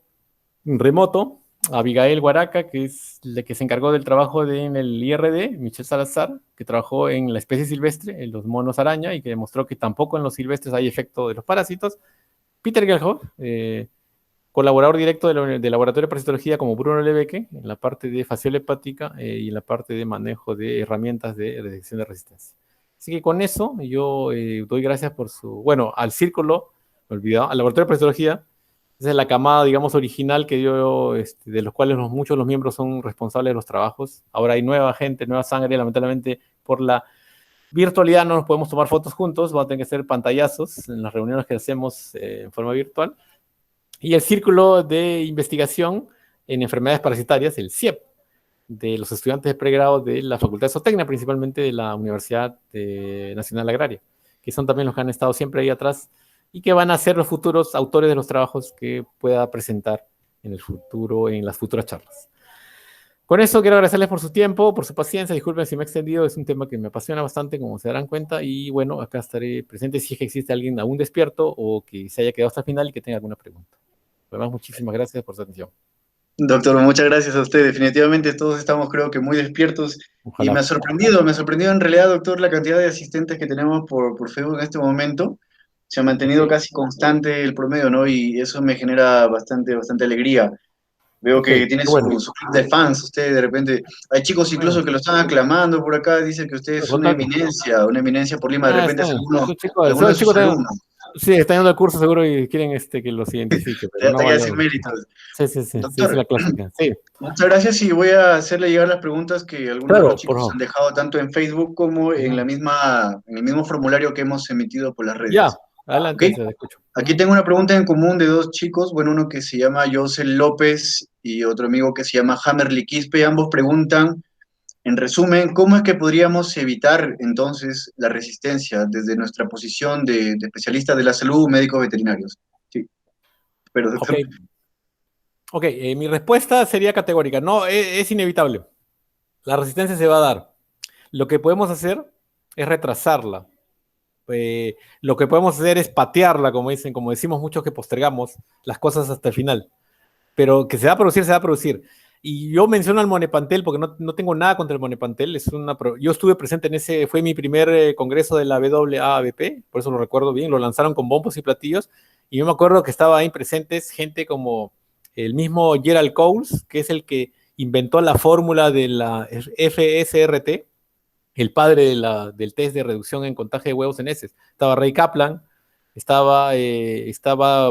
remoto, Abigail Guaraca, que es la que se encargó del trabajo en el IRD, Michelle Salazar, que trabajó en la especie silvestre, en los monos araña, y que demostró que tampoco en los silvestres hay efecto de los parásitos. Peter Gelhoff, colaborador directo del Laboratorio de Parasitología como Bruno Lebeque, en la parte de fasciola hepática y en la parte de manejo de herramientas de detección de resistencia. Así que con eso yo doy gracias por bueno, al círculo, me olvidaba, al Laboratorio de Parasitología. Esa es la camada, digamos, original que dio, de los cuales muchos de los miembros son responsables de los trabajos. Ahora hay nueva gente, nueva sangre, lamentablemente por la Virtualidad no nos podemos tomar fotos juntos, van a tener que ser pantallazos en las reuniones que hacemos en forma virtual. Y el Círculo de Investigación en Enfermedades Parasitarias, el CIEP, de los estudiantes de pregrado de la Facultad de Zootecnia, principalmente de la Universidad Nacional Agraria, que son también los que han estado siempre ahí atrás y que van a ser los futuros autores de los trabajos que pueda presentar en el futuro, en las futuras charlas. Con eso quiero agradecerles por su tiempo, por su paciencia. Disculpen si me he extendido, es un tema que me apasiona bastante, como se darán cuenta. Y bueno, acá estaré presente si es que existe alguien aún despierto o que se haya quedado hasta el final y que tenga alguna pregunta. Además, muchísimas gracias por su atención. Doctor, muchas gracias a usted. Definitivamente todos estamos, creo que, muy despiertos. Y Ojalá. me ha sorprendido en realidad, doctor, la cantidad de asistentes que tenemos por Facebook en este momento. Se ha mantenido Ok, casi constante el promedio, ¿no? Y eso me genera bastante alegría. Veo ok, que tiene qué bueno. su club de fans, usted de repente. Hay chicos Bueno, incluso que lo están aclamando por acá, dicen que usted es contacto. una eminencia por Lima. De Ah, repente está es bien. alguno de Esos chicos sus alumnos. sí, están yendo al curso seguro y quieren que los identifique, pero no Está ya vale. sin méritos. Sí, sí, sí, sí, esa es Doctor, la clásica. Sí, muchas gracias y voy a hacerle llegar las preguntas que algunos de los claro, por chicos favor. han dejado tanto en Facebook como en Ujú. en el mismo formulario que hemos emitido por las Ya, redes. ¿Ok? adelante, te escucho. Aquí Ujú. tengo una pregunta en común de dos chicos, bueno, uno que se llama José López y otro amigo que se llama Hammerly Quispe. Ambos preguntan, en resumen, ¿cómo es que podríamos evitar entonces la resistencia desde nuestra posición de especialistas de la salud, médicos veterinarios? Sí, pero Ok, doctor. ok, mi respuesta sería categórica. No, es inevitable. La resistencia se va a dar. Lo que podemos hacer es retrasarla. Lo que podemos hacer es patearla, como dicen, como decimos muchos que postergamos las cosas hasta el final. Pero que se va a producir, se va a producir. Y yo menciono al Monepantel porque no tengo nada contra el Monepantel. Yo estuve presente en ese, fue mi primer congreso de la WABP, por eso lo recuerdo bien. Lo lanzaron con bombos y platillos. Y yo me acuerdo que estaba ahí presentes gente como el mismo Gerald Coles, que es el que inventó la fórmula de la FSRT, el padre del test de reducción en contagio de huevos en heces. Estaba Ray Kaplan, estaba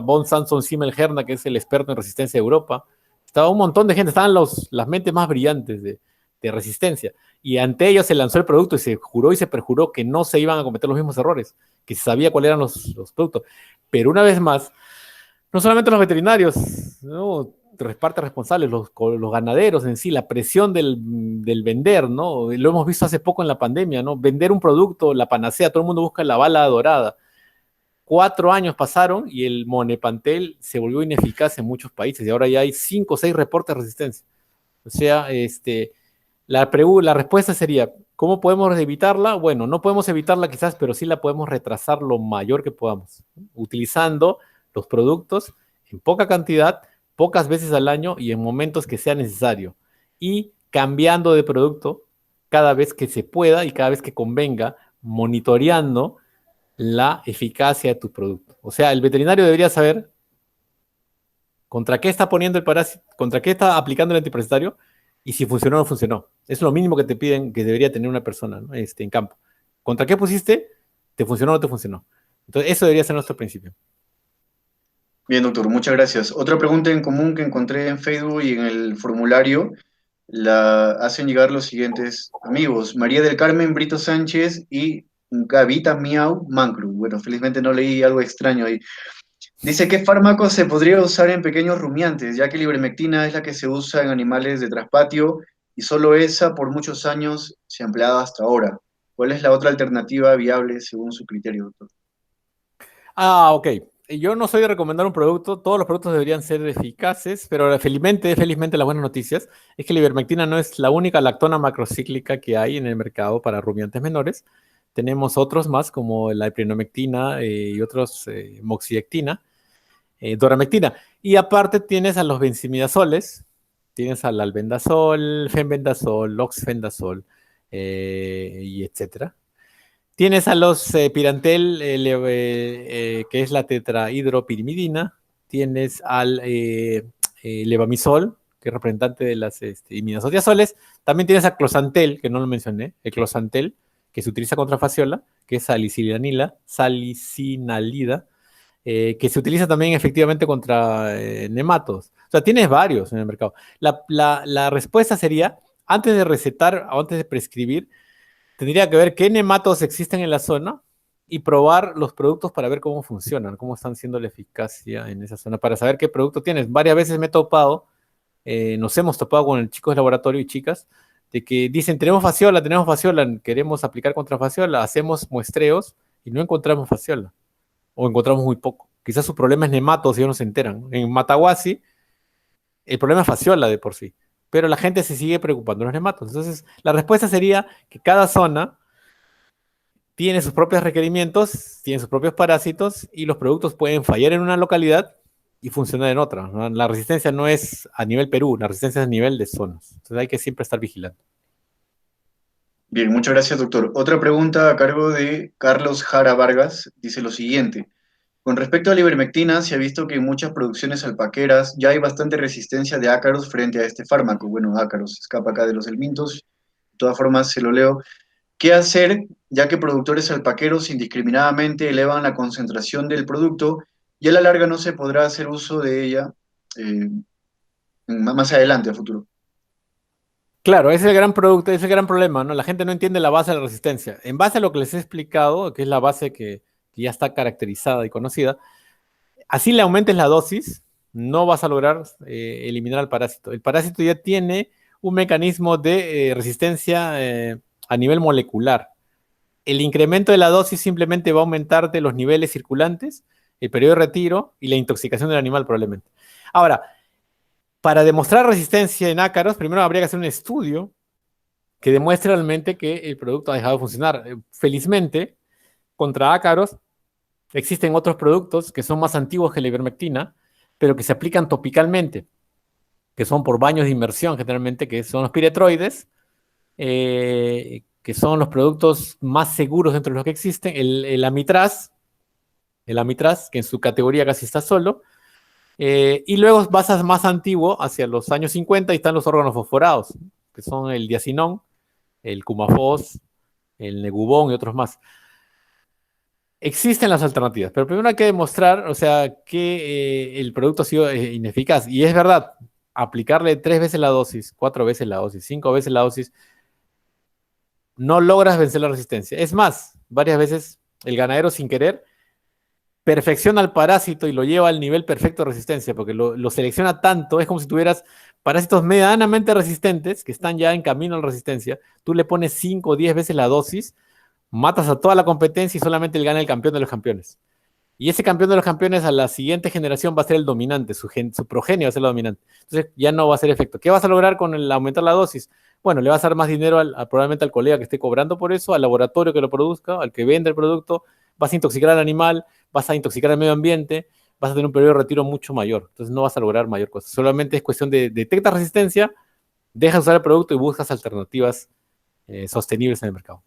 Von Samson Simmelherna, que es el experto en resistencia de Europa. Estaba un montón de gente, estaban las mentes más brillantes de resistencia. Y ante ellos se lanzó el producto y se juró y se perjuró que no se iban a cometer los mismos errores, que se sabía cuáles eran los productos. Pero una vez más, no solamente los veterinarios, ¿no? Parte responsables, los ganaderos en sí, la presión del vender, ¿no? Lo hemos visto hace poco en la pandemia, ¿no? Vender un producto, la panacea, todo el mundo busca la bala dorada. 4 años pasaron y el Monepantel se volvió ineficaz en muchos países y ahora ya hay 5 o 6 reportes de resistencia. O sea, la respuesta sería, ¿cómo podemos evitarla? Bueno, no podemos evitarla quizás, pero sí la podemos retrasar lo mayor que podamos, ¿no? Utilizando los productos en poca cantidad, pocas veces al año y en momentos que sea necesario. Y cambiando de producto cada vez que se pueda y cada vez que convenga, monitoreando la eficacia de tu producto. O sea, el veterinario debería saber contra qué está poniendo el parásito, contra qué está aplicando el antiparasitario y si funcionó o no funcionó. Es lo mínimo que te piden que debería tener una persona, ¿no? En campo. ¿Contra qué pusiste? ¿Te funcionó o no te funcionó? Entonces, eso debería ser nuestro principio. Bien, doctor, muchas gracias. Otra pregunta en común que encontré en Facebook y en el formulario la hacen llegar los siguientes amigos: María del Carmen Brito Sánchez y Gavita Miau Mancru. Bueno, felizmente no leí algo extraño ahí. Dice, ¿qué fármaco se podría usar en pequeños rumiantes? Ya que la ivermectina es la que se usa en animales de traspatio y solo esa por muchos años se ha empleado hasta ahora. ¿Cuál es la otra alternativa viable según su criterio, doctor? Ah, ok. Yo no soy de recomendar un producto, todos los productos deberían ser eficaces, pero felizmente las buenas noticias es que la ivermectina no es la única lactona macrocíclica que hay en el mercado para rumiantes menores. Tenemos otros más como la eprinomectina y otros, moxidectina, doramectina. Y aparte tienes a los benzimidazoles, tienes al albendazol, fenbendazol, oxfendazol, y etcétera. Tienes a los Pirantel, que es la tetrahidropirimidina. Tienes al levamisol, que es representante de las imidazodiazoles. También tienes a closantel, que no lo mencioné, el closantel, que se utiliza contra fasciola, que es salicinalida, que se utiliza también efectivamente contra nematos. O sea, tienes varios en el mercado. La respuesta sería, antes de recetar o antes de prescribir, Tendría que ver qué nematos existen en la zona y probar los productos para ver cómo funcionan, cómo están siendo la eficacia en esa zona, para saber qué producto tienes. Varias veces me he topado, nos hemos topado con chicos de laboratorio y chicas, de que dicen, tenemos fasciola, queremos aplicar contra fasciola, hacemos muestreos y no encontramos fasciola, o encontramos muy poco. Quizás su problema es nematos y ellos no se enteran. En Matahuasi, el problema es fasciola de por sí, pero la gente se sigue preocupando de los nematos. Entonces, la respuesta sería que cada zona tiene sus propios requerimientos, tiene sus propios parásitos y los productos pueden fallar en una localidad y funcionar en otra, ¿no? La resistencia no es a nivel Perú, la resistencia es a nivel de zonas. Entonces hay que siempre estar vigilando. Bien, muchas gracias, doctor. Otra pregunta a cargo de Carlos Jara Vargas dice lo siguiente. Con respecto a la ivermectina, se ha visto que en muchas producciones alpaqueras ya hay bastante resistencia de ácaros frente a este fármaco. Bueno, ácaros, escapa acá de los helmintos. De todas formas, se lo leo. ¿Qué hacer ya que productores alpaqueros indiscriminadamente elevan la concentración del producto y a la larga no se podrá hacer uso de ella eh, más adelante, a futuro? Claro, ese es el gran producto, ese es el gran problema, ¿no? La gente no entiende la base de la resistencia. En base a lo que les he explicado, que es la base que ya está caracterizada y conocida, así le aumentes la dosis, no vas a lograr eliminar al parásito. El parásito ya tiene un mecanismo de resistencia a nivel molecular. El incremento de la dosis simplemente va a aumentarte los niveles circulantes, el periodo de retiro y la intoxicación del animal probablemente. Ahora, para demostrar resistencia en ácaros, primero habría que hacer un estudio que demuestre realmente que el producto ha dejado de funcionar. Felizmente, contra ácaros existen otros productos que son más antiguos que la ivermectina, pero que se aplican topicalmente, que son por baños de inmersión generalmente, que son los piretroides, que son los productos más seguros dentro de los que existen. El amitraz, que en su categoría casi está solo. Y luego vas a más antiguo, hacia los años 50, y están los órganos fosforados, que son el diacinón, el cumafos, el negubón y otros más. Existen las alternativas, pero primero hay que demostrar, o sea, que el producto ha sido ineficaz. Y es verdad, aplicarle 3 veces la dosis, 4 veces la dosis, 5 veces la dosis, no logras vencer la resistencia. Es más, varias veces el ganadero sin querer perfecciona al parásito y lo lleva al nivel perfecto de resistencia, porque lo selecciona tanto, es como si tuvieras parásitos medianamente resistentes que están ya en camino a la resistencia, tú le pones 5 o 10 veces la dosis, matas a toda la competencia y solamente él gana el campeón de los campeones. Y ese campeón de los campeones a la siguiente generación va a ser el dominante, su progenie va a ser la dominante. Entonces ya no va a hacer efecto. ¿Qué vas a lograr con el aumentar la dosis? Bueno, le vas a dar más dinero probablemente al colega que esté cobrando por eso, al laboratorio que lo produzca, al que vende el producto, vas a intoxicar al animal, vas a intoxicar al medio ambiente, vas a tener un periodo de retiro mucho mayor. Entonces no vas a lograr mayor cosa. Solamente es cuestión de detectar resistencia, dejas usar el producto y buscas alternativas sostenibles en el mercado.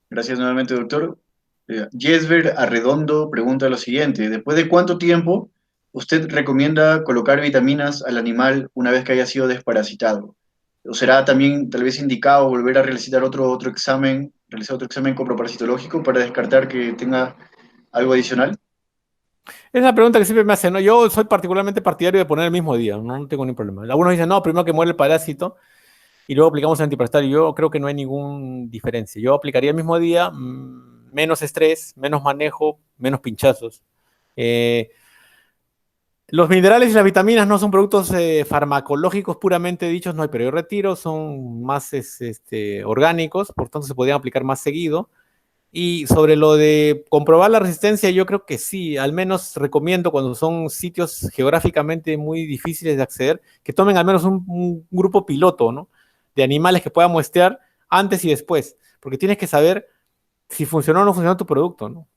Gracias nuevamente, doctor. Jesper Arredondo pregunta lo siguiente. ¿Después de cuánto tiempo usted recomienda colocar vitaminas al animal una vez que haya sido desparasitado? ¿O será también tal vez indicado volver a realizar otro examen coproparasitológico para descartar que tenga algo adicional? Es una pregunta que siempre me hacen, ¿no? Yo soy particularmente partidario de poner el mismo día, no tengo ningún problema. Algunos dicen, no, primero que muere el parásito y luego aplicamos el antiparasitario. Yo creo que no hay ninguna diferencia. Yo aplicaría el mismo día, menos estrés, menos manejo, menos pinchazos. Eh, los minerales y las vitaminas no son productos farmacológicos puramente dichos, no hay periodo de retiro, son más orgánicos, por tanto se podrían aplicar más seguido. Y sobre lo de comprobar la resistencia, yo creo que sí, al menos recomiendo cuando son sitios geográficamente muy difíciles de acceder, que tomen al menos un grupo piloto, ¿no? De animales que puedan muestrear antes y después, porque tienes que saber si funcionó o no funcionó tu producto, ¿no?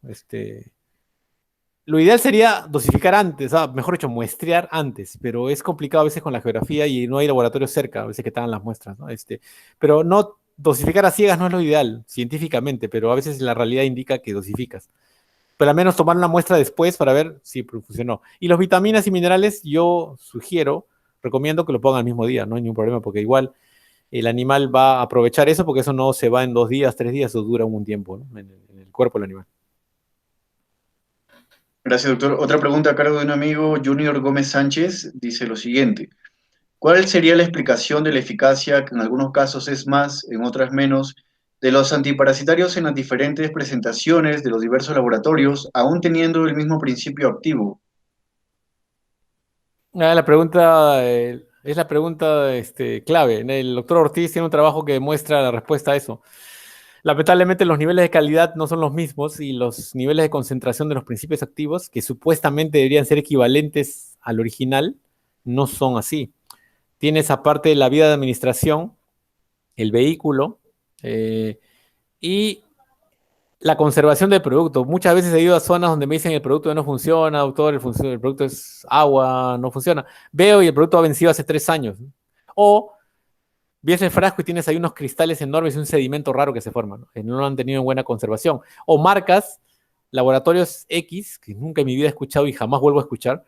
Lo ideal sería dosificar antes, mejor dicho, muestrear antes, pero es complicado a veces con la geografía y no hay laboratorios cerca, a veces que te dan las muestras, ¿no? Pero no dosificar a ciegas no es lo ideal científicamente, pero a veces la realidad indica que dosificas. Pero al menos tomar una muestra después para ver si funcionó. Y los vitaminas y minerales, yo sugiero, recomiendo que lo pongan al mismo día, no hay ningún problema, porque igual el animal va a aprovechar eso, porque eso no se va en 2 días, 3 días, eso dura un tiempo, ¿no? En el cuerpo del animal. Gracias, doctor. Otra pregunta a cargo de un amigo, Junior Gómez Sánchez, dice lo siguiente. ¿Cuál sería la explicación de la eficacia, que en algunos casos es más, en otras menos, de los antiparasitarios en las diferentes presentaciones de los diversos laboratorios, aún teniendo el mismo principio activo? La pregunta es la pregunta clave, ¿no? El doctor Ortiz tiene un trabajo que demuestra la respuesta a eso. Lamentablemente los niveles de calidad no son los mismos y los niveles de concentración de los principios activos, que supuestamente deberían ser equivalentes al original, no son así. Tienes aparte de la vía de administración, el vehículo y la conservación del producto. Muchas veces he ido a zonas donde me dicen el producto no funciona, doctor, el producto es agua, no funciona. Veo y el producto ha vencido hace 3 años. O ves el frasco y tienes ahí unos cristales enormes y un sedimento raro que se forma, ¿no? Que no lo han tenido en buena conservación. O marcas, laboratorios X, que nunca en mi vida he escuchado y jamás vuelvo a escuchar,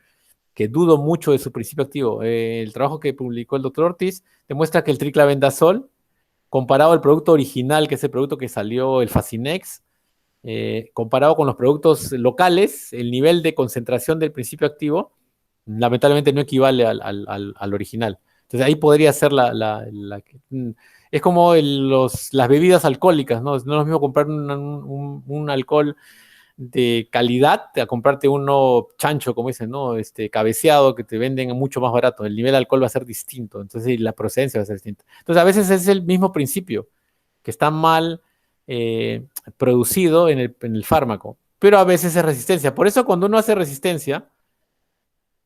que dudo mucho de su principio activo. El trabajo que publicó el doctor Ortiz demuestra que el triclavendazol, comparado al producto original, que es el producto que salió, el Facinex, comparado con los productos locales, el nivel de concentración del principio activo lamentablemente no equivale al original. Entonces ahí podría ser es como las bebidas alcohólicas, ¿no? No es lo mismo comprar un alcohol de calidad a comprarte uno chancho, como dicen, ¿no? Cabeceado, que te venden mucho más barato. El nivel de alcohol va a ser distinto, entonces la procedencia va a ser distinta. Entonces a veces es el mismo principio, que está mal producido en el fármaco, pero a veces es resistencia. Por eso cuando uno hace resistencia,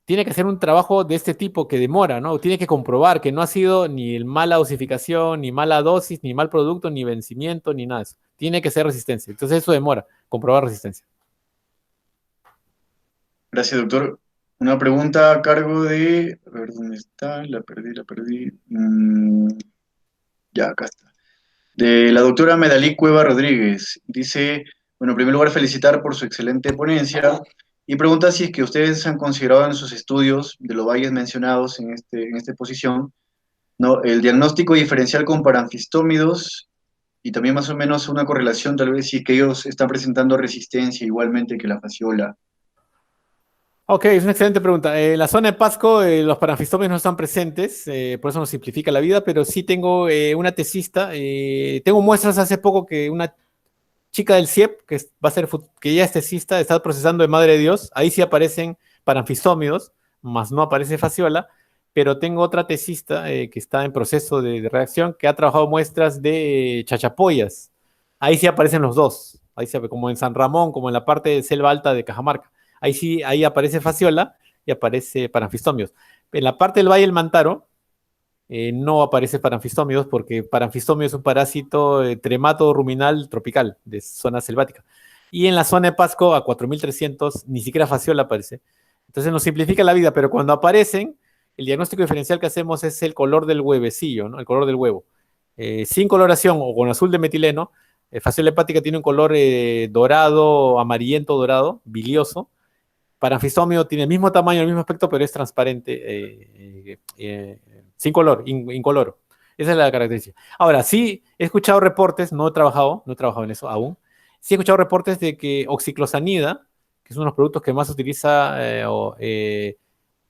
tiene que hacer un trabajo de este tipo que demora, ¿no? Tiene que comprobar que no ha sido ni mala dosificación, ni mala dosis, ni mal producto, ni vencimiento, ni nada de eso. Tiene que ser resistencia. Entonces eso demora, comprobar resistencia. Gracias, doctor. Una pregunta a cargo de... A ver, ¿dónde está? La perdí, la perdí. Ya, acá está. De la doctora Medalí Cueva Rodríguez. Dice, bueno, en primer lugar, felicitar por su excelente ponencia y pregunta si es que ustedes han considerado en sus estudios de los valles mencionados en esta exposición, ¿no? El diagnóstico diferencial con paranfistómidos y también más o menos una correlación tal vez si es que ellos están presentando resistencia igualmente que la fasciola. Ok, es una excelente pregunta. En la zona de Pasco, los paranfistomios no están presentes, por eso nos simplifica la vida, pero sí tengo una tesista. Tengo muestras hace poco que una chica del CIEP, va a ser, que ya es tesista, está procesando de Madre de Dios. Ahí sí aparecen paranfistómidos, más no aparece fasciola, pero tengo otra tesista que está en proceso de reacción, que ha trabajado muestras de chachapoyas. Ahí sí aparecen los dos. Ahí se ve como en San Ramón, como en la parte de selva alta de Cajamarca. Ahí sí, ahí aparece fasciola y aparece paranfistomios. En la parte del Valle del Mantaro, no aparece paranfistómidos porque paranfistomio es un parásito tremato ruminal tropical de zona selvática. Y en la zona de Pasco, a 4.300, ni siquiera fasciola aparece. Entonces nos simplifica la vida, pero cuando aparecen, el diagnóstico diferencial que hacemos es el color del huevecillo, ¿no? El color del huevo. Sin coloración o con azul de metileno, fasciola hepática tiene un color dorado, amarillento dorado, bilioso. Paranfistomio tiene el mismo tamaño, el mismo aspecto, pero es transparente, sin color, incoloro. Esa es la característica. Ahora, sí he escuchado reportes, no he trabajado en eso aún. Sí he escuchado reportes de que oxiclosanida, que es uno de los productos que más se utiliza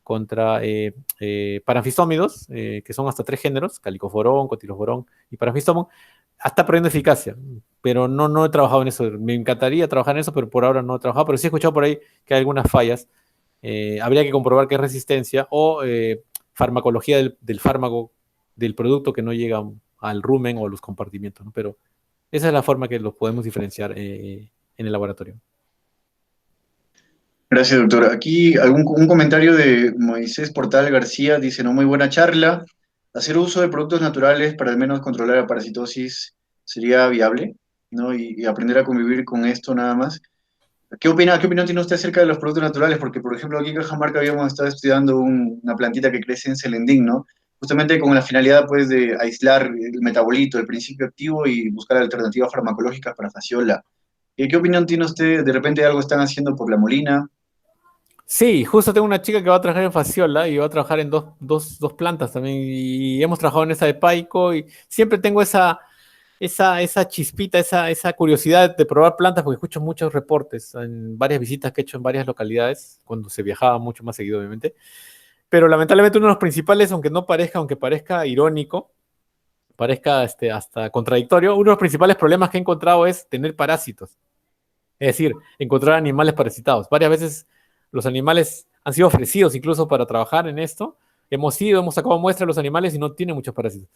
contra paranfistómidos, que son hasta 3 géneros, calicoforón, cotiloforón y paranfistomón, está perdiendo eficacia, pero no he trabajado en eso. Me encantaría trabajar en eso, pero por ahora no he trabajado, pero sí he escuchado por ahí que hay algunas fallas. Habría que comprobar que es resistencia o farmacología del fármaco, del producto que no llega al rumen o a los compartimientos, ¿no? Pero esa es la forma que los podemos diferenciar en el laboratorio. Gracias, doctor. Aquí un comentario de Moisés Portal García dice, no, muy buena charla. ¿Hacer uso de productos naturales para al menos controlar la parasitosis sería viable? ¿No? Y aprender a convivir con esto nada más. Qué opinión tiene usted acerca de los productos naturales? Porque, por ejemplo, aquí en Cajamarca habíamos estado estudiando una plantita que crece en Celendín, ¿no? Justamente con la finalidad, pues, de aislar el metabolito, el principio activo y buscar alternativas farmacológicas para fasciola. ¿Qué opinión tiene usted? ¿De repente algo están haciendo por la Molina? Sí, justo tengo una chica que va a trabajar en Fasciola y va a trabajar en dos plantas también. Y hemos trabajado en esa de Paico y siempre tengo esa chispita, esa curiosidad de probar plantas porque escucho muchos reportes en varias visitas que he hecho en varias localidades, cuando se viajaba mucho más seguido, obviamente. Pero lamentablemente uno de los principales, aunque parezca irónico, parezca hasta contradictorio, uno de los principales problemas que he encontrado es tener parásitos. Es decir, encontrar animales parasitados. Varias veces los animales han sido ofrecidos incluso para trabajar en esto. Hemos sacado muestras de los animales y no tienen muchos parásitos.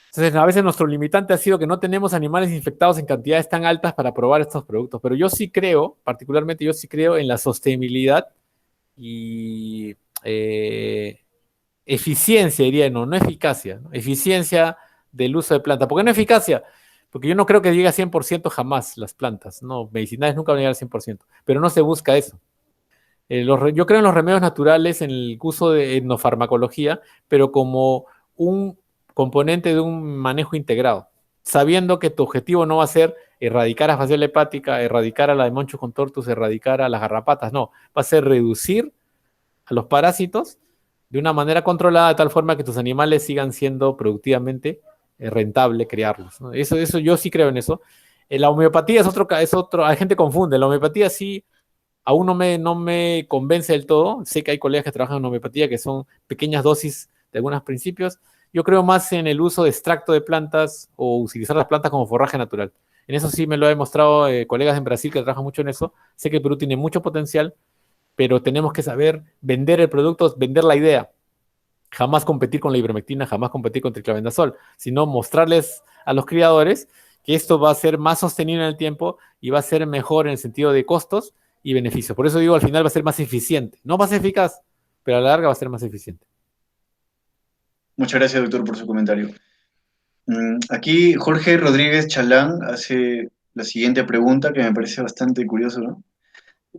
Entonces, a veces nuestro limitante ha sido que no tenemos animales infectados en cantidades tan altas para probar estos productos. Pero yo sí creo, particularmente yo sí creo en la sostenibilidad y eficiencia, diría, no eficacia, ¿no? Eficiencia del uso de planta. ¿Por qué no eficacia? Porque yo no creo que llegue a 100% jamás las plantas, no, medicinales nunca van a llegar al 100%, pero no se busca eso. Yo creo en los remedios naturales, en el uso de etnofarmacología, pero como un componente de un manejo integrado, sabiendo que tu objetivo no va a ser erradicar a fasciola hepática, erradicar a la de Monchus contortus, erradicar a las garrapatas, no, va a ser reducir a los parásitos de una manera controlada, de tal forma que tus animales sigan siendo productivamente rentable criarlos, ¿no? Eso yo sí creo en eso. La homeopatía es otro, hay gente que confunde, la homeopatía sí aún no me convence del todo. Sé que hay colegas que trabajan en homeopatía que son pequeñas dosis de algunos principios. Yo creo más en el uso de extracto de plantas o utilizar las plantas como forraje natural. En eso sí me lo ha demostrado colegas en Brasil que trabajan mucho en eso. Sé que el Perú tiene mucho potencial, pero tenemos que saber vender el producto, vender la idea. Jamás competir con la ivermectina, jamás competir con triclavendazol, sino mostrarles a los criadores que esto va a ser más sostenible en el tiempo y va a ser mejor en el sentido de costos y beneficios. Por eso digo, al final va a ser más eficiente. No va a ser eficaz, pero a la larga va a ser más eficiente. Muchas gracias, doctor, por su comentario. Aquí Jorge Rodríguez Chalán hace la siguiente pregunta que me parece bastante curioso, ¿no?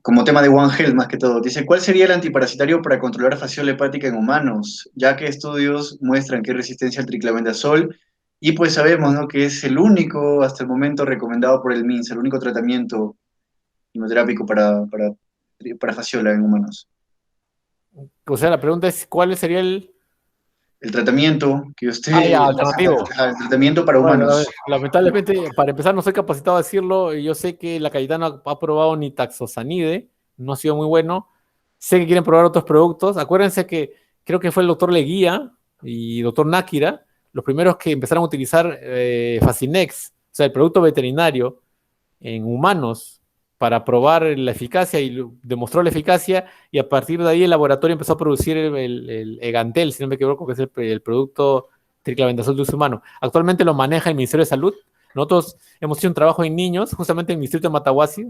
Como tema de One Health más que todo. Dice, ¿cuál sería el antiparasitario para controlar fasciola hepática en humanos? Ya que estudios muestran que hay resistencia al triclavendazol y pues sabemos, ¿no?, que es el único hasta el momento recomendado por el MINSA, el único tratamiento quimioterápico para fasciola en humanos. O sea, la pregunta es, ¿cuál sería el... El tratamiento que usted, Ah, ya, alternativo. el tratamiento para Bueno, humanos. lamentablemente, para empezar, no soy capacitado a decirlo. Yo sé que la Cayetana ha probado nitaxosanide, no ha sido muy bueno. Sé que quieren probar otros productos. Acuérdense que creo que fue el doctor Leguía y doctor Náquira los primeros que empezaron a utilizar Facinex, o sea, el producto veterinario en humanos para probar la eficacia y demostró la eficacia y a partir de ahí el laboratorio empezó a producir el Egantel, si no me equivoco, que es el producto triclavendazol de uso humano. Actualmente lo maneja el Ministerio de Salud. Nosotros hemos hecho un trabajo en niños, justamente en el distrito de Matahuasi,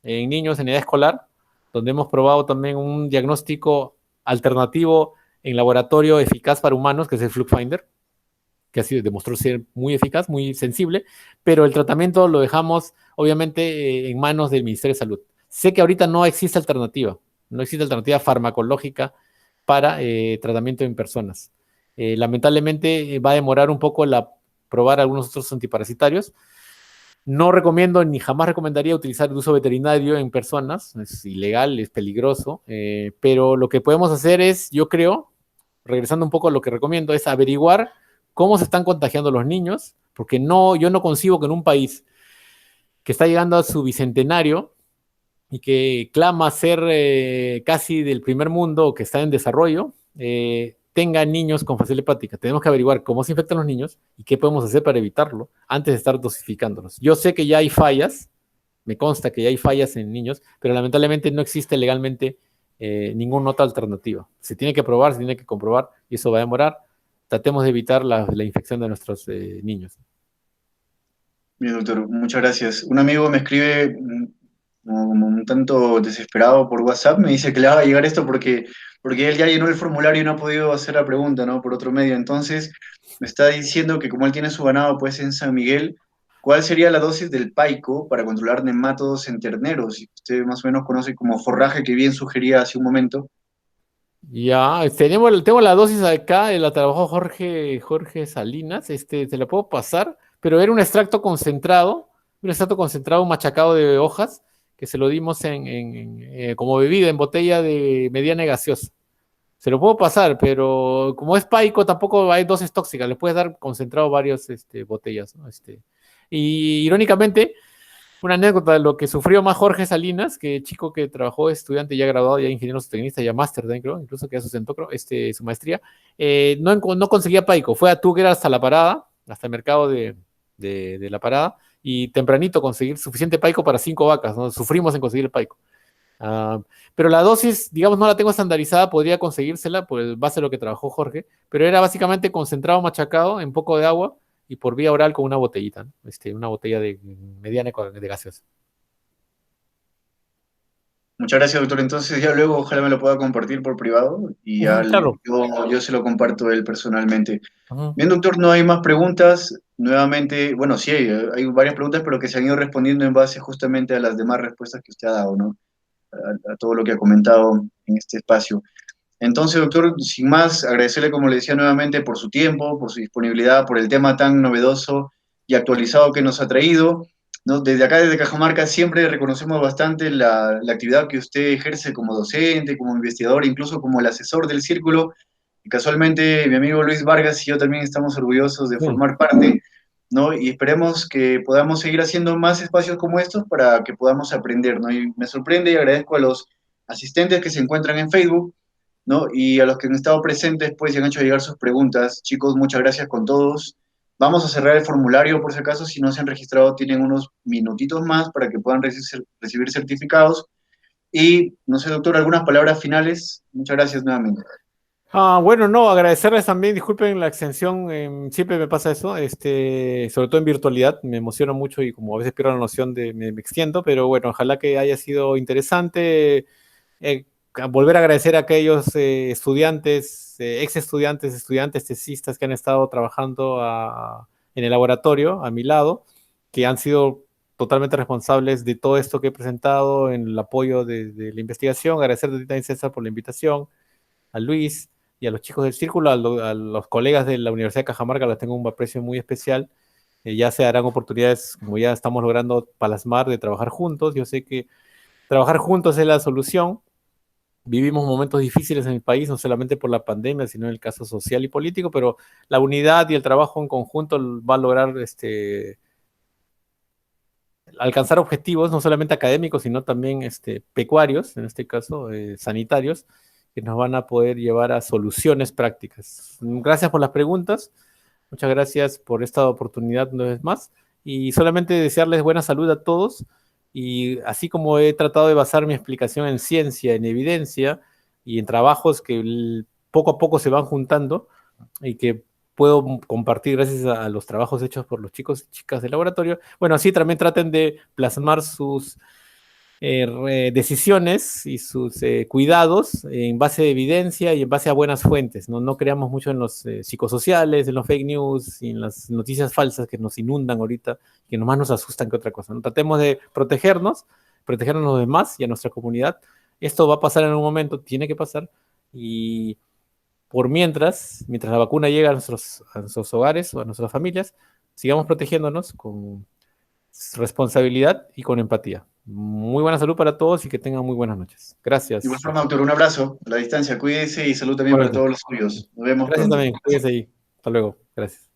en niños en edad escolar, donde hemos probado también un diagnóstico alternativo en laboratorio eficaz para humanos, que es el FluxFinder, que así demostró ser muy eficaz, muy sensible, pero el tratamiento lo dejamos obviamente en manos del Ministerio de Salud. Sé que ahorita no existe alternativa, no existe alternativa farmacológica para tratamiento en personas. Lamentablemente va a demorar un poco probar algunos otros antiparasitarios. No recomiendo ni jamás recomendaría utilizar el uso veterinario en personas, es ilegal, es peligroso, pero lo que podemos hacer es, yo creo, regresando un poco a lo que recomiendo, es averiguar cómo se están contagiando los niños, porque yo no concibo que en un país que está llegando a su bicentenario y que clama ser casi del primer mundo o que está en desarrollo, tenga niños con fasciola hepática. Tenemos que averiguar cómo se infectan los niños y qué podemos hacer para evitarlo antes de estar dosificándolos. Yo sé que ya hay fallas, me consta que ya hay fallas en niños, pero lamentablemente no existe legalmente ninguna otra alternativa. Se tiene que probar, se tiene que comprobar y eso va a demorar. Tratemos de evitar la infección de nuestros niños. Bien, doctor, muchas gracias. Un amigo me escribe como un tanto desesperado por WhatsApp, me dice que le haga llegar esto porque él ya llenó el formulario y no ha podido hacer la pregunta, ¿no?, por otro medio. Entonces, me está diciendo que como él tiene su ganado pues en San Miguel, ¿cuál sería la dosis del paico para controlar nemátodos en terneros? Y usted más o menos conoce como forraje que bien sugería hace un momento. Ya, tengo la dosis acá, la trabajó Jorge Salinas, te la puedo pasar, pero era un extracto concentrado machacado de hojas, que se lo dimos como bebida, en botella de mediana y gaseosa. Se lo puedo pasar, pero como es paico, tampoco hay dosis tóxicas, le puedes dar concentrado varias botellas, ¿no? Y irónicamente, una anécdota de lo que sufrió más Jorge Salinas, que chico que trabajó, estudiante ya graduado, ya ingeniero tecnista, ya máster también creo, incluso que ya sustentó creo, su maestría, no conseguía Paico, fue a Tuguera hasta la parada, hasta el mercado de la parada, y tempranito conseguir suficiente Paico para 5 vacas, ¿no? Sufrimos en conseguir el Paico. Uh, pero la dosis, digamos, no la tengo estandarizada, podría conseguírsela por base de lo que trabajó Jorge, pero era básicamente concentrado machacado en poco de agua y por vía oral con una botellita, ¿no? Una botella de mediana de gaseosa. Muchas gracias, doctor. Entonces ya luego ojalá me lo pueda compartir por privado y ya Claro. yo se lo comparto a él personalmente. Uh-huh. Bien, doctor, no hay más preguntas. Nuevamente, bueno, sí, hay varias preguntas, pero que se han ido respondiendo en base justamente a las demás respuestas que usted ha dado, ¿no? A todo lo que ha comentado en este espacio. Entonces, doctor, sin más, agradecerle, como le decía nuevamente, por su tiempo, por su disponibilidad, por el tema tan novedoso y actualizado que nos ha traído, ¿no? Desde acá, desde Cajamarca, siempre reconocemos bastante la actividad que usted ejerce como docente, como investigador, incluso como el asesor del círculo. Y casualmente, mi amigo Luis Vargas y yo también estamos orgullosos de Sí. formar parte, ¿no? Y esperemos que podamos seguir haciendo más espacios como estos para que podamos aprender, ¿no? Y me sorprende y agradezco a los asistentes que se encuentran en Facebook, ¿no? Y a los que han estado presentes, pues, y han hecho llegar sus preguntas. Chicos, muchas gracias con todos. Vamos a cerrar el formulario, por si acaso, si no se han registrado, tienen unos minutitos más para que puedan recibir certificados. Y, no sé, doctor, algunas palabras finales. Muchas gracias nuevamente. Bueno, no, agradecerles también, disculpen la extensión, siempre me pasa eso, sobre todo en virtualidad, me emociona mucho y como a veces pierdo la noción me extiendo, pero bueno, ojalá que haya sido interesante. Volver a agradecer a aquellos estudiantes, ex estudiantes, estudiantes tesistas que han estado trabajando en el laboratorio a mi lado, que han sido totalmente responsables de todo esto que he presentado en el apoyo de la investigación. Agradecer a ti también, César, por la invitación, a Luis y a los chicos del círculo, a los colegas de la Universidad de Cajamarca, les tengo un aprecio muy especial. Ya se darán oportunidades, como ya estamos logrando plasmar, de trabajar juntos. Yo sé que trabajar juntos es la solución. Vivimos momentos difíciles en el país, no solamente por la pandemia, sino en el caso social y político, pero la unidad y el trabajo en conjunto va a lograr alcanzar objetivos, no solamente académicos, sino también pecuarios, en este caso sanitarios, que nos van a poder llevar a soluciones prácticas. Gracias por las preguntas, muchas gracias por esta oportunidad una vez más, y solamente desearles buena salud a todos. Y así como he tratado de basar mi explicación en ciencia, en evidencia y en trabajos que poco a poco se van juntando y que puedo compartir gracias a los trabajos hechos por los chicos y chicas del laboratorio, bueno, así también traten de plasmar sus decisiones y sus cuidados en base a evidencia y en base a buenas fuentes. No creamos mucho en los psicosociales, en los fake news y en las noticias falsas que nos inundan ahorita, que nomás nos asustan que otra cosa. ¿No? Tratemos de protegernos a los demás y a nuestra comunidad. Esto va a pasar en un momento, tiene que pasar. Y por mientras la vacuna llega a nuestros hogares o a nuestras familias, sigamos protegiéndonos con responsabilidad y con empatía. Muy buena salud para todos y que tengan muy buenas noches. De igual Gracias. forma, doctor, un abrazo a la distancia. Cuídese y salud también para Bueno, todos los suyos. Nos vemos gracias pronto. también. Cuídense ahí. Hasta luego. Gracias.